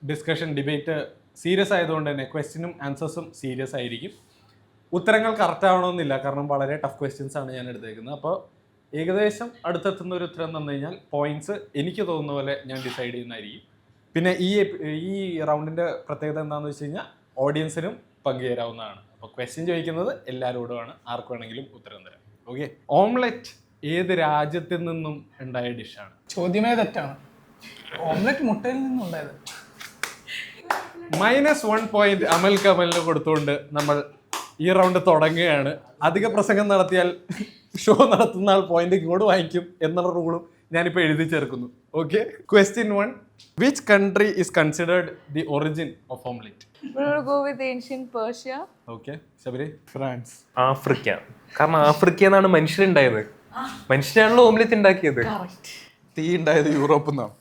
ഡിസ്കഷൻ, ഡിബേറ്റ് സീരിയസ് ആയതുകൊണ്ട് തന്നെ ക്വസ്റ്റ്യനും ആൻസേഴ്സും സീരിയസ് ആയിരിക്കും. ഉത്തരങ്ങൾ കറക്റ്റ് ആവണമെന്നില്ല, കാരണം വളരെ ടഫ് ക്വസ്റ്റ്യൻസ് ആണ് ഞാൻ എടുത്തേക്കുന്നത്. അപ്പോൾ ഏകദേശം അടുത്തെത്തുന്ന ഒരു ഉത്തരം തന്നു കഴിഞ്ഞാൽ പോയിന്റ്സ് എനിക്ക് തോന്നുന്ന പോലെ ഞാൻ ഡിസൈഡ് ചെയ്യുന്നതായിരിക്കും. പിന്നെ ഈ റൗണ്ടിൻ്റെ പ്രത്യേകത എന്താണെന്ന് വെച്ച് കഴിഞ്ഞാൽ ഓഡിയൻസിനും പങ്കുചേരാവുന്നതാണ്. അപ്പോൾ ക്വസ്റ്റ്യൻ ചോദിക്കുന്നത് എല്ലാവരോടുമാണ്, ആർക്ക് വേണമെങ്കിലും ഉത്തരം തരാം. ഓക്കെ, ഓംലെറ്റ് ഏത് രാജ്യത്തിൽ നിന്നും ഉണ്ടായ ഡിഷാണ്? ചോദ്യമേ തെറ്റാണ്. ഓംലെറ്റ് മുട്ടയിൽ നിന്നുണ്ടായത്. -1 പോയിന്റ് അമൽ കമലിന് കൊടുത്തുകൊണ്ട് നമ്മൾ ഈ റൗണ്ട് തുടങ്ങുകയാണ്. അധിക പ്രസംഗം നടത്തിയാൽ ഷോ നടത്തുന്ന ആൾ പോയിന്റ് ഇങ്ങോട്ട് വാങ്ങിക്കും എന്നുള്ള റൂളും ഞാനിപ്പോൾ എഴുതി ചേർക്കുന്നു. Okay, question 1. Which country is considered the origin of omelette? Okay, Sabari. France. Africa. കാരണം ആഫ്രിക്ക എന്നാണ് മനുഷ്യരുണ്ടായത്. മനുഷ്യനാണല്ലോ ഓംലെറ്റ് ഉണ്ടാക്കിയത്. തീ ഉണ്ടായത് യൂറോപ്പിൽ നിന്നാണ്.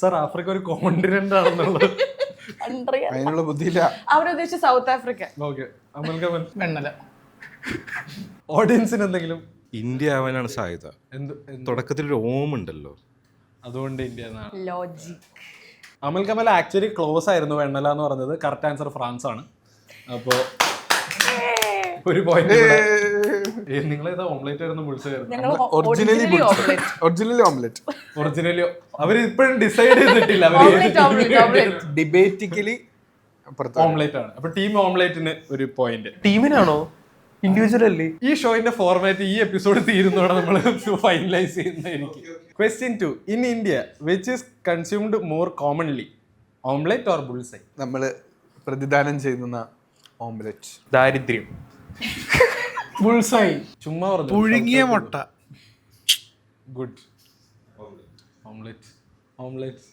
സർ, ആഫ്രിക്ക ഒരു കോണ്ടിനെന്റ് ആണെന്നുള്ളത് അതിനുള്ള ബുദ്ധിയില്ല. അവരുദ്ദേശിച്ച സൗത്ത് ആഫ്രിക്ക. ഓക്കെ, അമൽ കമൽ. വെണ്ണല. ഓഡിയൻസിന് എന്തെങ്കിലും? ഇന്ത്യ ആവാനാണ് സാധ്യത. തുടക്കത്തിൽ ഒരു ഓം ഉണ്ടല്ലോ, അതുകൊണ്ട് ഇന്ത്യ എന്നാണ് ലോജിക്. അമൽ കമൽ ആക്ച്വലി ക്ലോസ് ആയിരുന്നു വെണ്ണല എന്ന് പറഞ്ഞത്. കറക്റ്റ് ആൻസർ ഫ്രാൻസ് ആണ്. അപ്പോൾ ഒരു പോയിന്റ് നിങ്ങളേതാ ഓംലേറ്റ് ആയിരുന്നു ബുൾസൈ ആയിരുന്നു? ഞങ്ങൾ originally omelette originally omelette. Originally അവർ ഇപ്പോഴും ഡിസൈഡ് ചെയ്തിട്ടില്ല ഓംലെറ്റ് ഡിബേറ്റിക്കലി ഓംലേറ്റ് ആണ്. അപ്പൊ ടീം ഓംലേറ്റിന് ഒരു പോയിന്റ്. ടീമിനാണോ ഇൻഡിവിജ്വൽ അല്ലേ? ഈ ഷോയിന്റെ ഫോർമാറ്റ് ഈ എപ്പിസോഡ് തീരുന്നതോടെ നമ്മൾ ഫൈനലൈസ് ചെയ്യുന്നതായിരിക്കും. Question 2. In India, which is consumed more commonly? Omelette or bullseye? നമ്മൾ പ്രതിദാനം ചെയ്യുന്ന ഓംലെറ്റ്. ദാരിദ്ര്യം. ബുൾസൈ. ചുമ്മാ പറഞ്ഞു. പുഴുങ്ങിയ മുട്ട. Good. Omelette omelette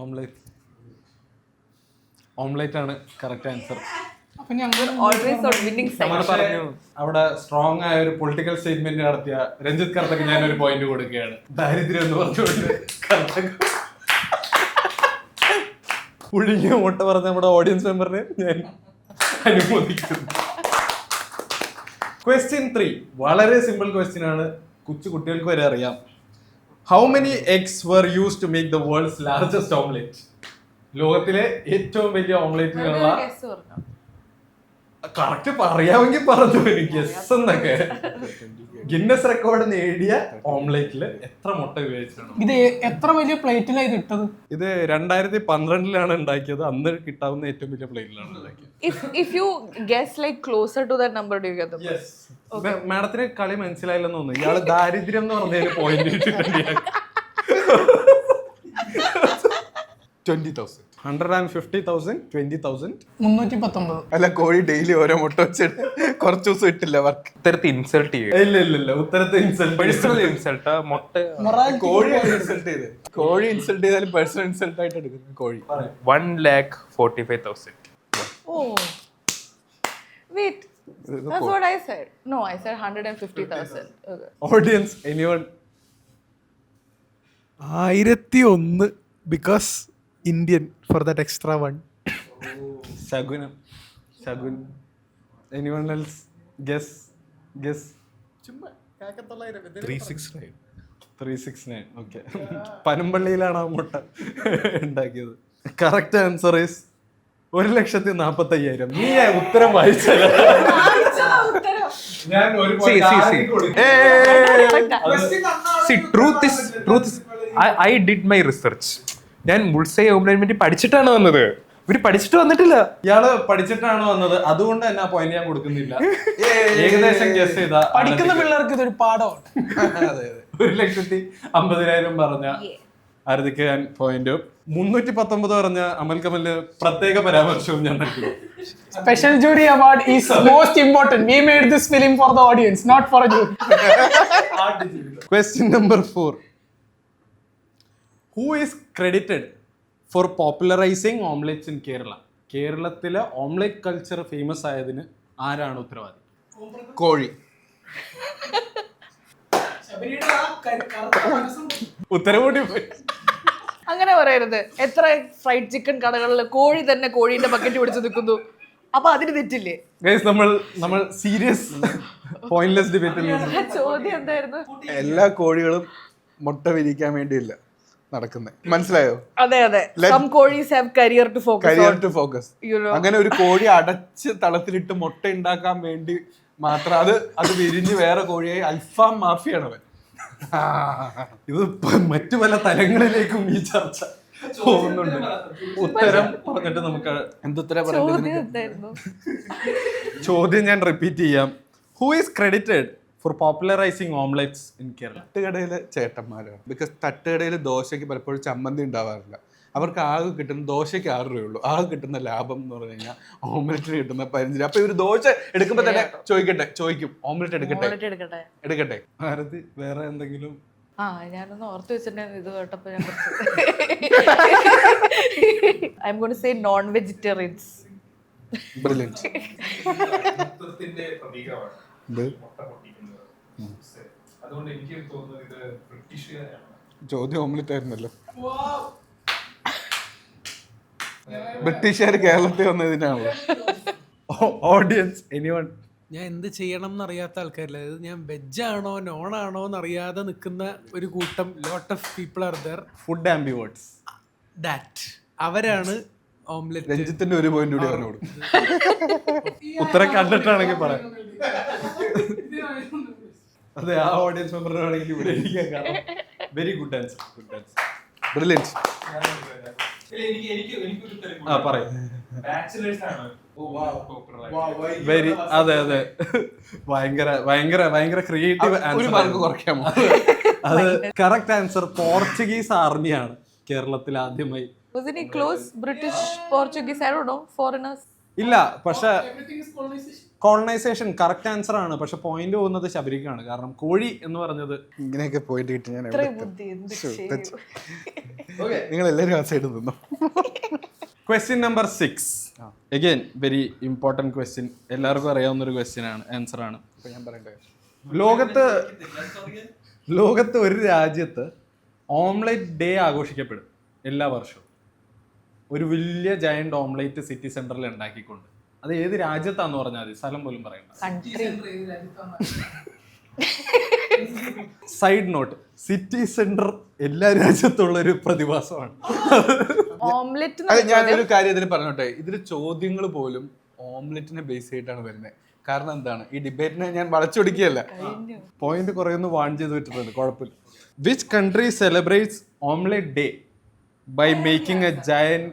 omelette omelette ആണ് കറക്റ്റ് ആൻസർ. അപ്പൊ ഞങ്ങൾ ഓൾവേസ് ഓൺ വിന്നിംഗ് സൈഡ്. നമ്മൾ പറഞ്ഞു അവിടെ സ്ട്രോങ് ആയ ഒരു പൊളിറ്റിക്കൽ സ്റ്റേറ്റ്മെന്റ് നടത്തിയ രഞ്ജിത്ത് കർത്തക്ക് ഞാനൊരു പോയിന്റ് കൊടുക്കുകയാണ്. ദാരിദ്ര്യം എന്ന് പറഞ്ഞുകൊണ്ട് കർത്തക്ക് പുഴുങ്ങിയ മുട്ട പറഞ്ഞ നമ്മുടെ ഓഡിയൻസ് മെമ്പറിനെ ഞാൻ അനുമോദിക്കുന്നു. Question 3. വളരെ സിമ്പിൾ ക്വസ്റ്റ്യൻ ആണ്, കൊച്ചു കുട്ടികൾക്ക് വരെ അറിയാം. How many eggs were used to make the world's largest omelette? ലോകത്തിലെ ഏറ്റവും വലിയ ഓംലെറ്റിനുള്ള കറക്റ്റ് പറയാമെങ്കിൽ പറഞ്ഞു എനിക്ക് യെസ് എന്നൊക്കെ. ഗിന്നസ് റെക്കോർഡ് നേടിയ ഓംലെറ്റില് എത്ര മുട്ട ഉപയോഗിച്ചാണ്? ഇത് എത്ര വലിയ പ്ലേറ്റിലാണ് ഇത് ഇട്ടത്? ഇത് 2012 ഉണ്ടാക്കിയത്. അന്ന് കിട്ടാവുന്ന ഏറ്റവും വലിയ പ്ലേറ്റിലാണ് ഉണ്ടാക്കിയത്. If you guess like closer to that number, do you get the point? മാഡത്തിന് കളി മനസ്സിലായില്ലെന്ന് തോന്നുന്നു. ഇയാള് ദാരിദ്ര്യം എന്ന് പറഞ്ഞതിന് പോയിന്റ് ഇട്ടിട്ടുണ്ട്. 20,000. 150,000, 20,000. 319. അല്ല, കോഴി ഡെയിലി ഓരോ മുട്ട വെച്ചിട്ട് കുറച്ച് ദിവസം ഇട്ടില്ല വർക്ക്. ഉത്തരത്തെ ഇൻസൾട്ട് ചെയ്യും. ഇല്ല ഉത്തരത്തെ പേഴ്സണൽ ഇൻസൾട്ട്. മുട്ട കോഴി ഇൻസൾട്ട് ചെയ്ത്, കോഴി ഇൻസൾട്ട് ചെയ്താലും പേഴ്സണൽ ഇൻസൾട്ട് ആയിട്ട് എടുക്കുന്നു കോഴി. 1,45,000. Oh. Wait. That's what I said. No, I said 150,000. Okay. Audience anyone? 1001 because Indian for that extra one. ശകുനം. Anyone else? ഗസ് 369. 369. ഓക്കെ. പനമ്പള്ളിയിലാണ് ആ മുട്ട ഉണ്ടാക്കിയത്. Correct answer is 1,45,000. നീ ഉത്തരം വായിച്ചല്ല. ഞാൻ ഒരു See, truth is I did my research. ഞാൻ ബുൾസൈ ഓംലെറ്റിനെ പറ്റി പഠിച്ചിട്ടാണ് വന്നത്. ഇവര് പഠിച്ചിട്ട് വന്നിട്ടില്ല. ഇയാള് പഠിച്ചിട്ടാണ് വന്നത്, അതുകൊണ്ട് തന്നെ ആ പോയിന്റ് ഞാൻ കൊടുക്കുന്നില്ല. ഏകദേശം ഗസ് ചെയ്താ പഠിക്കുന്ന പിള്ളേർക്ക് ഇതൊരു പാഠമാണ്. 1,50,000 പറഞ്ഞ ആരതിക്ക് ഞാൻ പോയിന്റും 319 പറഞ്ഞ അമൽ കമലിന് പ്രത്യേക പരാമർശവും ഞാൻ നൽകുന്നു. Special jury award is most important. We made this film for the audience, not for a jury. Question number 4. Who is credited for popularizing omelets in Kerala? കേരളത്തിലെ ഓംലെറ്റ് കൾച്ചർ ഫേമസ് ആയതിന് ആരാണ് ഉത്തരവാദി? കോഴി. ഉത്തരവോടി പോയി. അങ്ങനെ പറയരുത്. എത്ര ഫ്രൈഡ് ചിക്കൻ കടകളിൽ കോഴി തന്നെ കോഴീന്റെ ബക്കറ്റ് പിടിച്ച് നിൽക്കുന്നു. അപ്പൊ അതിന് തെറ്റില്ലേ? ഗൈസ് നമ്മൾ സീരിയസ് പോയിന്റ്ലെസ് ഡിബേറ്റിൽ ചോദ്യം എന്തായിരുന്നു? എല്ലാ കോഴികളും മുട്ട വിരിക്കാൻ വേണ്ടിയില്ല നടക്കുന്നത്, മനസ്സിലായോ? അതെ. Some കോഴീസ് have career to focus career on. To focus. You know. അങ്ങനെ ഒരു കോഴി അടച്ച് തളത്തിലിട്ട് മുട്ട ഉണ്ടാക്കാൻ വേണ്ടി മാത്രം അത് വിരിഞ്ഞ് വേറെ കോഴിയായി അൽഫാം മാഫിയാണ് അവൻ. ഇത് മറ്റു പല തലങ്ങളിലേക്കും ഈ ചർച്ച പോകുന്നുണ്ട്. ഉത്തരം പറഞ്ഞിട്ട് നമുക്ക് എന്തുത്തരം ചോദ്യം എന്തായിരുന്നു? ചോദ്യം ഞാൻ റിപ്പീറ്റ് ചെയ്യാം. Who is credited for popularizing omelettes in Kerala? തട്ടുകടയിലെ ചേട്ടന്മാരാണ്. ബിക്കോസ് തട്ടുകടയിൽ ദോശയ്ക്ക് പലപ്പോഴും ചമ്മന്തി ഉണ്ടാവാറില്ല. അവർക്ക് ആകെ കിട്ടുന്ന ദോശയ്ക്ക് 6 രൂപയുള്ളൂ. ആകെ കിട്ടുന്ന ലാഭം എന്ന് പറഞ്ഞു കഴിഞ്ഞാൽ ഓംലെറ്റിന് കിട്ടുന്ന 15 രൂപ. അപ്പൊ ഇവര് ദോശ എടുക്കുമ്പോ തന്നെ ചോദിക്കും ഓംലെറ്റ് എടുക്കട്ടെ. ഭാരതി വേറെ എന്തെങ്കിലും? ഞാനൊന്ന് ഓർത്ത് വെച്ചിട്ടുണ്ടായിരുന്നു ഇത് കേട്ടപ്പോ ഞാൻ I'm going to say non-vegetarians. Brilliant. ചോദ്യം ഓംലെറ്റ് ആയിരുന്നല്ലോ. ബ്രിട്ടീഷുകാർ കേരളത്തിൽ വന്നതിനാണല്ലോ. Audience anyone? ഞാൻ എന്ത് ചെയ്യണം എന്നറിയാത്ത ആൾക്കാരില്ല. ഇത് ഞാൻ വെജാണോ നോൺ ആണോ എന്നറിയാതെ നിൽക്കുന്ന ഒരു കൂട്ടം lot of people are there. Food ambiverts. That അവരാണ് ഓംലെറ്റ്. രഞ്ജിത്തിന്റെ ഒരു പോയിന്റ് കൂടി പറഞ്ഞു കൊടുക്കും. ഉത്തരം കണ്ടിട്ടാണെങ്കിൽ പറയാം. അതെ, ആ ഓഡിയൻസ് മെമ്പറിനാണെങ്കിൽ ഇവിടെ ഇരിക്കാൻ കാരണം. Very good answer, good answer. Brilliant. ആ പറയും. വെരി, അതെ അതെ, ഭയങ്കര ഭയങ്കര ഭയങ്കര ക്രിയേറ്റീവ് ഒരു മാർക്ക് ആൻസർ. കുറയ്ക്കാമോ? അത് കറക്റ്റ് ആൻസർ. പോർച്ചുഗീസ് ആർമിയാണ് കേരളത്തിൽ ആദ്യമായി. Wasn't he close? British, Portuguese, I don't know, foreigners. ഇല്ല, പക്ഷെ കോളനൈസേഷൻ കറക്റ്റ് ആൻസർ ആണ്. പക്ഷെ പോയിന്റ് പോകുന്നത് ശബരിക്കാണ്. കാരണം കോഴി എന്ന് പറഞ്ഞത് ഇങ്ങനെയൊക്കെ പോയിന്റ് കിട്ടി ഞാൻ ഇത്രയും ബുദ്ധി എന്ത് ചെയ്യും? നിങ്ങൾ എല്ലാവരും ആ സൈഡ് നിന്നു. Question number 6. Again very important question. എല്ലാവർക്കും അറിയാവുന്ന ഒരു ക്വസ്റ്റ്യൻ ആണ്, ആൻസർ ആണ്. ഞാൻ പറയട്ടെ, ലോകത്ത് ഒരു രാജ്യത്ത് ഓംലെറ്റ് ഡേ ആഘോഷിക്കപ്പെടും എല്ലാ വർഷവും. ഒരു വലിയ ജയന്റ് ഓംലെറ്റ് സിറ്റി സെന്ററിൽ ഉണ്ടാക്കിക്കൊണ്ട്. അത് ഏത് രാജ്യത്താന്ന് പറഞ്ഞാൽ മതി, സ്ഥലം പോലും പറയണ്ട. സൈഡ് നോട്ട്, സിറ്റി സെന്റർ എല്ലാ രാജ്യത്തുള്ള ഒരു പ്രതിഭാസമാണ്. ഓംലെറ്റ് അതെ, ഞാനൊരു കാര്യം ഇതിൽ പറഞ്ഞോട്ടെ. ഇതിൽ ചോദ്യങ്ങൾ പോലും ഓംലെറ്റിനെ ബേസ് ചെയ്തിട്ടാണ് വരുന്നത്. കാരണം എന്താണ്, ഈ ഡിബേറ്റിനെ ഞാൻ വളച്ചൊടിക്കുകയല്ല. പോയിന്റ് കുറെ ഒന്ന് വാൺ ചെയ്ത് വിട്ടിട്ടുണ്ട്, കുഴപ്പമില്ല. Which country celebrates omelette day by making a giant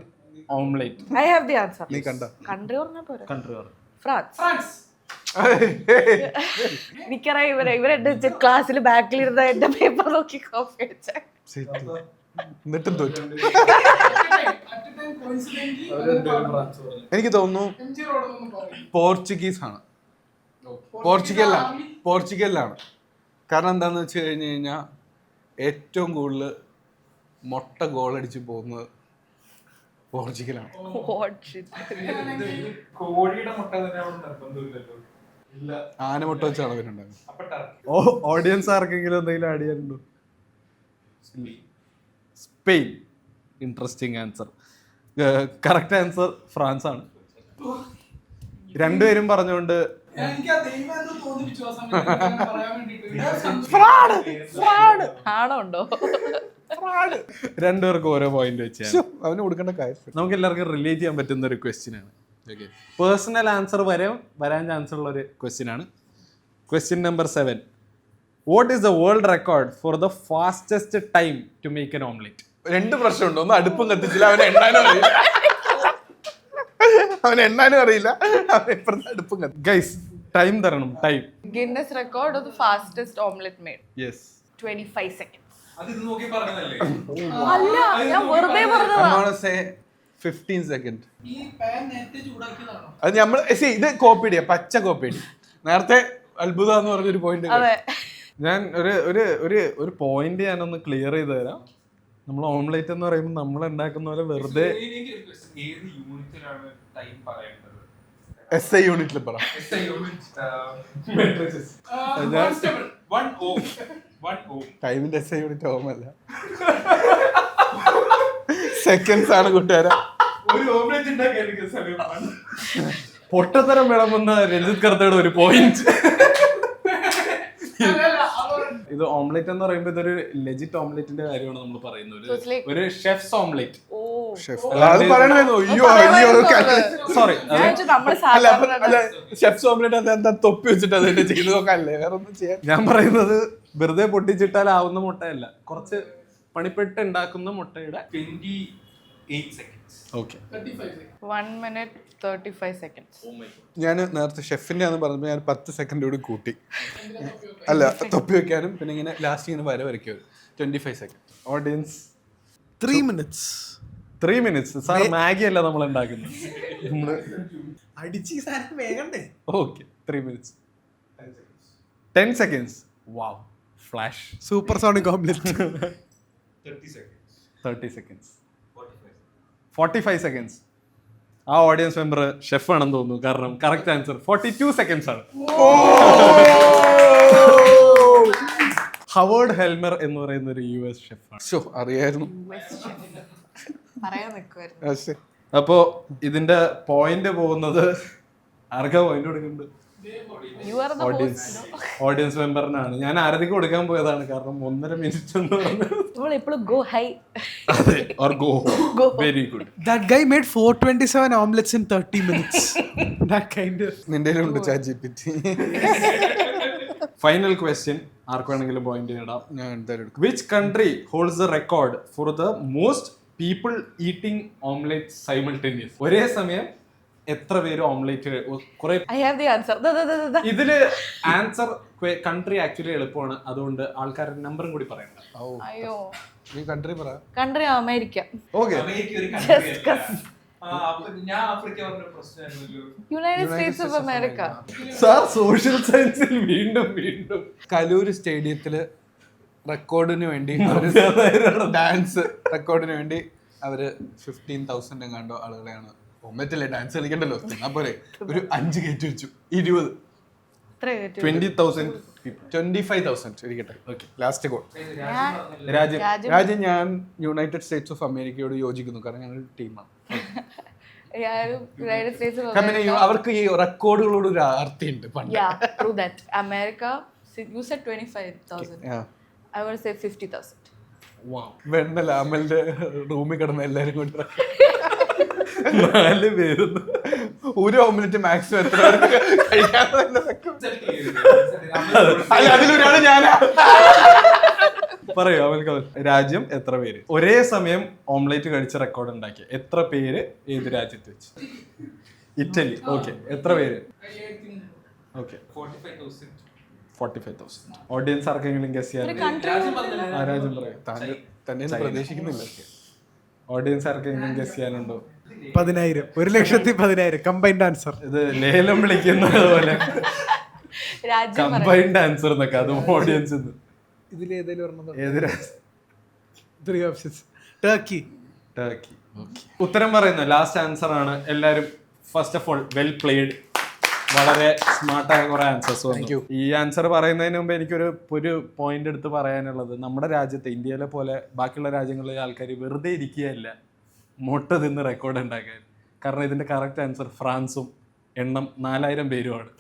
omelette? I have the answer. നീ കണ്ട കൺട്രി പറഞ്ഞാ പോരെ? കൺട്രി പറഞ്ഞു. ഫ്രാൻസ്. എനിക്കറിയാം ഇവരെ ക്ലാസ്സിൽ ബാക്കിലിരുന്ന എന്റെ പേപ്പർ നോക്കി കോപ്പി അടിച്ച. എന്നിട്ടും തോറ്റു. എനിക്ക് തോന്നുന്നു പോർച്ചുഗീസ് ആണ്. പോർച്ചുഗലിലാണ്. കാരണം എന്താന്ന് വെച്ച് കഴിഞ്ഞ് കഴിഞ്ഞാൽ ഏറ്റവും കൂടുതൽ മുട്ട ഗോളടിച്ച് പോകുന്നത് പോർച്ചുഗലാണ്. കോഴിയുടെ മുട്ട തന്നെ അവിടെ നിർബന്ധമില്ലല്ലോ. ആനമുട്ട വെച്ചാണ് അവരുണ്ടാകുന്നത്. ഓഡിയൻസ് ആർക്കെങ്കിലും എന്തെങ്കിലും ആഡ് ചെയ്യാനുണ്ടോ? Spain. Interesting answer. Correct answer France ആണ്. രണ്ടുപേരും പറഞ്ഞുകൊണ്ട് ആണോ? രണ്ടുപേർക്കും ഓരോ പോയിന്റ് വെച്ചാൽ അവന് കൊടുക്കേണ്ട കാര്യം. നമുക്ക് എല്ലാവർക്കും റിലേറ്റ് ചെയ്യാൻ പറ്റുന്ന ഒരു ക്വസ്റ്റ്യൻ ആണ്. പേഴ്സണൽ ആൻസർ വരാൻ ചാൻസ് ഉള്ള ഒരു ക്വസ്റ്റ്യൻ ആണ്. Question number 7. What is the world record for the fastest time to make an omelette? 2 പ്രശ്നമുണ്ട്. ഒന്ന്, അടുപ്പും കത്തിച്ചില്ല, അവന് എണ്ണാനും അറിയില്ല. അവൻ ഇപ്പുറത്തെ അടുപ്പും കത്തി. ഗൈസ്, ടൈം തരണം. Time. Guinness record of the fastest omelette made. Yes. 25 seconds. അത് ഇത് നോക്കി പറഞ്ഞതല്ലേ? അല്ല, ഞാൻ വെറുതെ പറഞ്ഞതാ. 15 സെക്കൻഡ്. ഈ പാൻ നേരത്തെ ചൂടാക്കിയതാണോ? അത് നമ്മൾ ഇത് കോപ്പിടിയാ, പച്ച കോപ്പിടി. നേരത്തെ അത്ഭുതം എന്ന് പറഞ്ഞൊരു പോയിന്റ്. അതെ. ഞാൻ ഒരു പോയിന്റ് ഞാനൊന്ന് ക്ലിയർ ചെയ്ത് തരാം. നമ്മൾ ഓംലെറ്റ് എന്ന് പറയുമ്പോൾ നമ്മൾ ഉണ്ടാക്കുന്ന പോലെ വെറുതെ ഏത് യൂണിറ്റിലാണ് ടൈം പറയേണ്ടത്? SI യൂണിറ്റിൽ പറ. ടൈമിന്റെ SI യൂണിറ്റ് ഓമല്ല, സെക്കൻഡ്സ് ആണ് കൂട്ടുകാരാ. പൊട്ടത്തരം വിളമ്പുന്ന രഞ്ജിത്ത് കർത്തയുടെ ഒരു പോയിന്റ്. ഇത് ഓംലെറ്റ് എന്ന് പറയുമ്പോൾ ഇതൊരു ലെജിറ്റ് ഓംലെറ്റിന്റെ കാര്യമാണ് നമ്മൾ പറയുന്നത്. ഒരു ഷെഫ്സ് ഓംലെറ്റ്. അത് പറയണമായിരുന്നു. സോറി, ഷെഫ്സ് ഓംലെറ്റ് എന്താ തൊപ്പി വെച്ചിട്ട് അത് തന്നെ ചെയ്തു നോക്കാല്ലേ, വേറെ ഒന്നും ചെയ്യാൻ. ഞാൻ പറയുന്നത് വെറുതെ പൊട്ടിച്ചിട്ടാൽ ആവുന്ന മുട്ടയല്ല, കുറച്ച് പണിപ്പെട്ട് ഉണ്ടാക്കുന്ന മുട്ടയുടെ 28 seconds. ഓക്കെ. 1 minute 35 seconds. ഞാൻ നേരത്തെ ഷെഫിന്റെ ആണെന്ന് പറഞ്ഞപ്പോൾ ഞാൻ 10 സെക്കൻഡ് കൂടി കൂട്ടി. അല്ല, തൊപ്പി വെക്കാനും പിന്നെ ഇങ്ങനെ ലാസ്റ്റ് ഇങ്ങനെ വരയ്ക്കും. 25 second. Audience 3 minutes. 3 minutes. Sir Maggi അല്ല നമ്മൾ ഉണ്ടാക്കുന്നത്. അടിച്ച് സാധനം വേഗണ്ടേ? Okay, 3 minutes. 10 seconds. Wow, flash. Super sonic omelette. 30 seconds. 45 seconds. ആ ഓഡിയൻസ് മെമ്പർ ഷെഫ് ആണെന്ന് തോന്നുന്നു. കാരണം കറക്റ്റ് ആൻസർ 42 seconds ആണ്. ഹവേർഡ് ഹെൽമർ എന്ന് പറയുന്ന ഒരു US ഷെഫാണ്. അറിയായിരുന്നു. പറയാൻ നിൽക്കുമായിരുന്നു. അപ്പോ ഇതിന്റെ പോയിന്റ് പോകുന്നത് ആർക്കാ പോയിന്റ് കൊടുക്കുന്നുണ്ട്? You are the host. Audience മെമ്പറിനാണ് ഞാൻ ആരതിക്ക് കൊടുക്കാൻ പോയതാണ്, കാരണം 1.5 മിനിറ്റ് എന്ന് പറഞ്ഞത്. നമ്മൾ എപ്പോഴും ഗോ ഹൈ. അതെ, or go very good. That guy made 427 omelets in 30 minutes. That kind of. നിന്റെ ഉണ്ട് ChatGPT. ഫൈനൽ ക്വസ്റ്റ്യൻ, ആർക്ക് വേണമെങ്കിലും പോയിന്റ് ഇടാം. ഞാൻ എന്തായാലും എടുക്കും. Which country holds the record for the most people eating omelette simultaneous? ഒരേ സമയം എത്ര പേര് ഓംലെറ്റ് കുറെ. I have the answer. ഇതില് ആൻസർ കൺട്രി ആക്ച്വലി എളുപ്പമാണ്, അതുകൊണ്ട് ആൾക്കാരുടെ നമ്പറും കൂടി പറയണ്ട. അയ്യോ, ഈ കൺട്രി പറ. Country America. Okay, United States of America. Sir social സയൻസിൽ വീണ്ടും വീണ്ടും കലൂർ സ്റ്റേഡിയത്തില് റെക്കോർഡിന് വേണ്ടി ഡാൻസ് റെക്കോർഡിന് വേണ്ടി അവര് 15,000 എങ്ങാണ്ടോ ആളുകളെയാണ് ഒമ്മറ്റല്ലേ ഡാൻസ് കളിക്കണ്ടല്ലോ, അപ്പോലെ ഒരു 5 കയറ്റി വെച്ചു. 20 20,000 25,000 ഇരിക്കട്ടെ. Okay, last goal. രാജ്യം. രാജ്യം ഞാൻ യുണൈറ്റഡ് സ്റ്റേറ്റ്സ് ഓഫ് അമേരിക്കയോട് യോജിക്കുന്നു, കാരണം ഞങ്ങൾ ടീമാണ്. യുണൈറ്റഡ് സ്റ്റേറ്റ്സ് ഓഫ് കാരണം അവർക്ക് ഈ റെക്കോർഡുകളോട് ഒരു ആർത്തിയുണ്ട് പണ്ട്. True that. America, you said 25,000. I would say 50,000. Vennala അമലിന്റെ റൂമിൽ കിടന്ന എല്ലാരും കൊണ്ട് 4 പേരൊന്നും ഒരു ഓംലെറ്റ് മാക്സിമം എത്ര പേർക്ക് കഴിക്കാതെ അതിലൊരാള് ഞാനാ. പറയൂ അമൽ കമൽ, രാജ്യം എത്ര പേര് ഒരേ സമയം ഓംലെറ്റ് കഴിച്ച റെക്കോർഡ് ഉണ്ടാക്കി? എത്ര പേര് ഏത് രാജ്യത്ത് വെച്ച്? ഇറ്റലി. ഓക്കെ, എത്ര പേര്? ഓക്കെ, 45,000. ഓഡിയൻസ് ആർക്കെങ്കിലും ഗസ് ചെയ്യാൻ? ആ രാജ്യം പറയാം. തന്നെ പ്രതീക്ഷിക്കുന്നില്ല. ഓഡിയൻസ് ആർക്കെങ്കിലും ഗസ് ചെയ്യാനുണ്ടോ? 10,000. 1,10,000 combined answer. ഇത് ലേലം വിളിക്കുന്നത് പോലെ കമ്പൈൻഡ് ആൻസർ എന്നൊക്കെ, അതും ഓഡിയൻസ്. ഇതിലേതെങ്കിലും ഏത് രാജ്യം? 3 ഓപ്ഷൻസ്. ടർക്കി. ഉത്തരം പറയുന്നു ലാസ്റ്റ് ആൻസർ ആണ്. എല്ലാരും first of all well played, വളരെ സ്മാർട്ടായ കുറെ ആൻസേഴ്സ് വന്നു. ഈ ആൻസർ പറയുന്നതിന് മുമ്പ് എനിക്കൊരു പോയിന്റ് എടുത്ത് പറയാനുള്ളത്, നമ്മുടെ രാജ്യത്ത് ഇന്ത്യയിലെ പോലെ ബാക്കിയുള്ള രാജ്യങ്ങളിലെ ആൾക്കാർ വെറുതെ ഇരിക്കുകയല്ല മുട്ട തിന്ന് റെക്കോർഡ് ഉണ്ടാക്കാൻ. കാരണം ഇതിന്റെ കറക്റ്റ് ആൻസർ ഫ്രാൻസും എണ്ണം 4,000 പേരുമാണ്.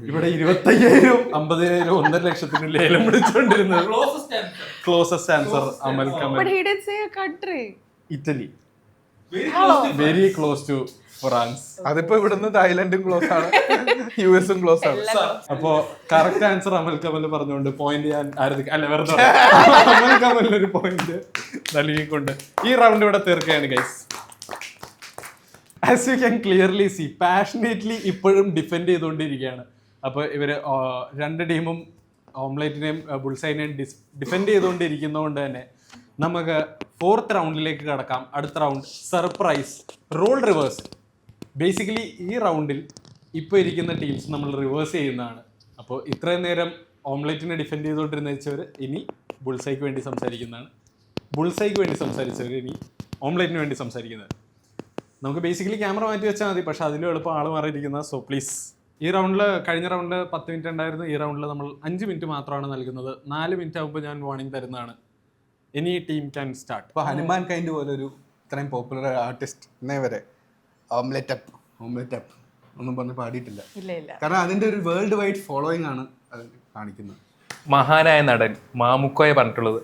ഇവിടെ 25,000, 50,000, 1.5 ലക്ഷത്തിന് ലേലം വിളിച്ചുകൊണ്ടിരുന്നത്. Closest answer Amal Kamal. But he didn't say a country. Italy. Very close to France. അതിപ്പോ ഇവിടുന്ന് തായ്ലൻഡും ക്ലോസ് ആണ്, US ക്ലോസ് ആണ്. അപ്പോ കറക്റ്റ് ആൻസർ അമൽ കമൽ പറഞ്ഞുകൊണ്ട് പോയിന്റ് ചെയ്യാൻ അല്ല വെറുതെ അമൽ കമലിനൊരു പോയിന്റ് നൽകിക്കൊണ്ട് ഈ റൗണ്ട് ഇവിടെ തീർക്കുകയാണ് guys. As you can clearly see, passionately ഇപ്പോഴും ഡിഫെൻഡ് ചെയ്തുകൊണ്ടിരിക്കുകയാണ്. അപ്പോൾ ഇവർ 2 ടീമും ഓംലെറ്റിനെയും ബുൾസൈനെയും ഡിഫെൻഡ് ചെയ്തുകൊണ്ടിരിക്കുന്നതുകൊണ്ട് തന്നെ നമുക്ക് 4th റൗണ്ടിലേക്ക് കടക്കാം. അടുത്ത round surprise role reverse. Basically ഈ റൗണ്ടിൽ ഇപ്പോൾ ഇരിക്കുന്ന ടീംസ് നമ്മൾ റിവേഴ്സ് ചെയ്യുന്നതാണ്. അപ്പോൾ ഇത്രയും നേരം ഓംലെറ്റിനെ ഡിഫെൻഡ് ചെയ്തുകൊണ്ടിരുന്ന വെച്ചവർ ഇനി ബുൾസൈക്ക് വേണ്ടി സംസാരിക്കുന്നതാണ്. ബുൾസൈക്ക് വേണ്ടി സംസാരിച്ചവർ ഇനി ഓംലെറ്റിന് വേണ്ടി സംസാരിക്കുന്നത്. നമുക്ക് ബേസിക്കലി ക്യാമറ മാറ്റി വെച്ചാൽ മതി, പക്ഷെ അതിലും എളുപ്പം ആൾ മാറിയിരിക്കുന്ന. സോ പ്ലീസ്, ഈ റൗണ്ടിൽ കഴിഞ്ഞ റൗണ്ടിൽ 10 മിനിറ്റ് ഉണ്ടായിരുന്നു. ഈ റൗണ്ടിൽ നമ്മൾ 5 മിനിറ്റ് മാത്രമാണ് നൽകുന്നത്. 4 മിനിറ്റ് ആകുമ്പോൾ ഞാൻ വാർണിംഗ് തരുന്നതാണ്. Any team can start. ഇപ്പൊ ഹനുമാൻ കൈൻഡ് പോലെ ഒരു ഇത്രയും പോപ്പുലർ ആർട്ടിസ്റ്റ് ഇന്നേ വരെ ഓംലെറ്റ് അപ്പ് ഒന്നും പറഞ്ഞ് പാടിയിട്ടില്ല. കാരണം അതിന്റെ ഒരു വേൾഡ് വൈഡ് ഫോളോയിങ് ആണ് അത് കാണിക്കുന്നത്. മഹാനായ നടൻ മാമുക്കോയെ പറഞ്ഞിട്ടുള്ളത്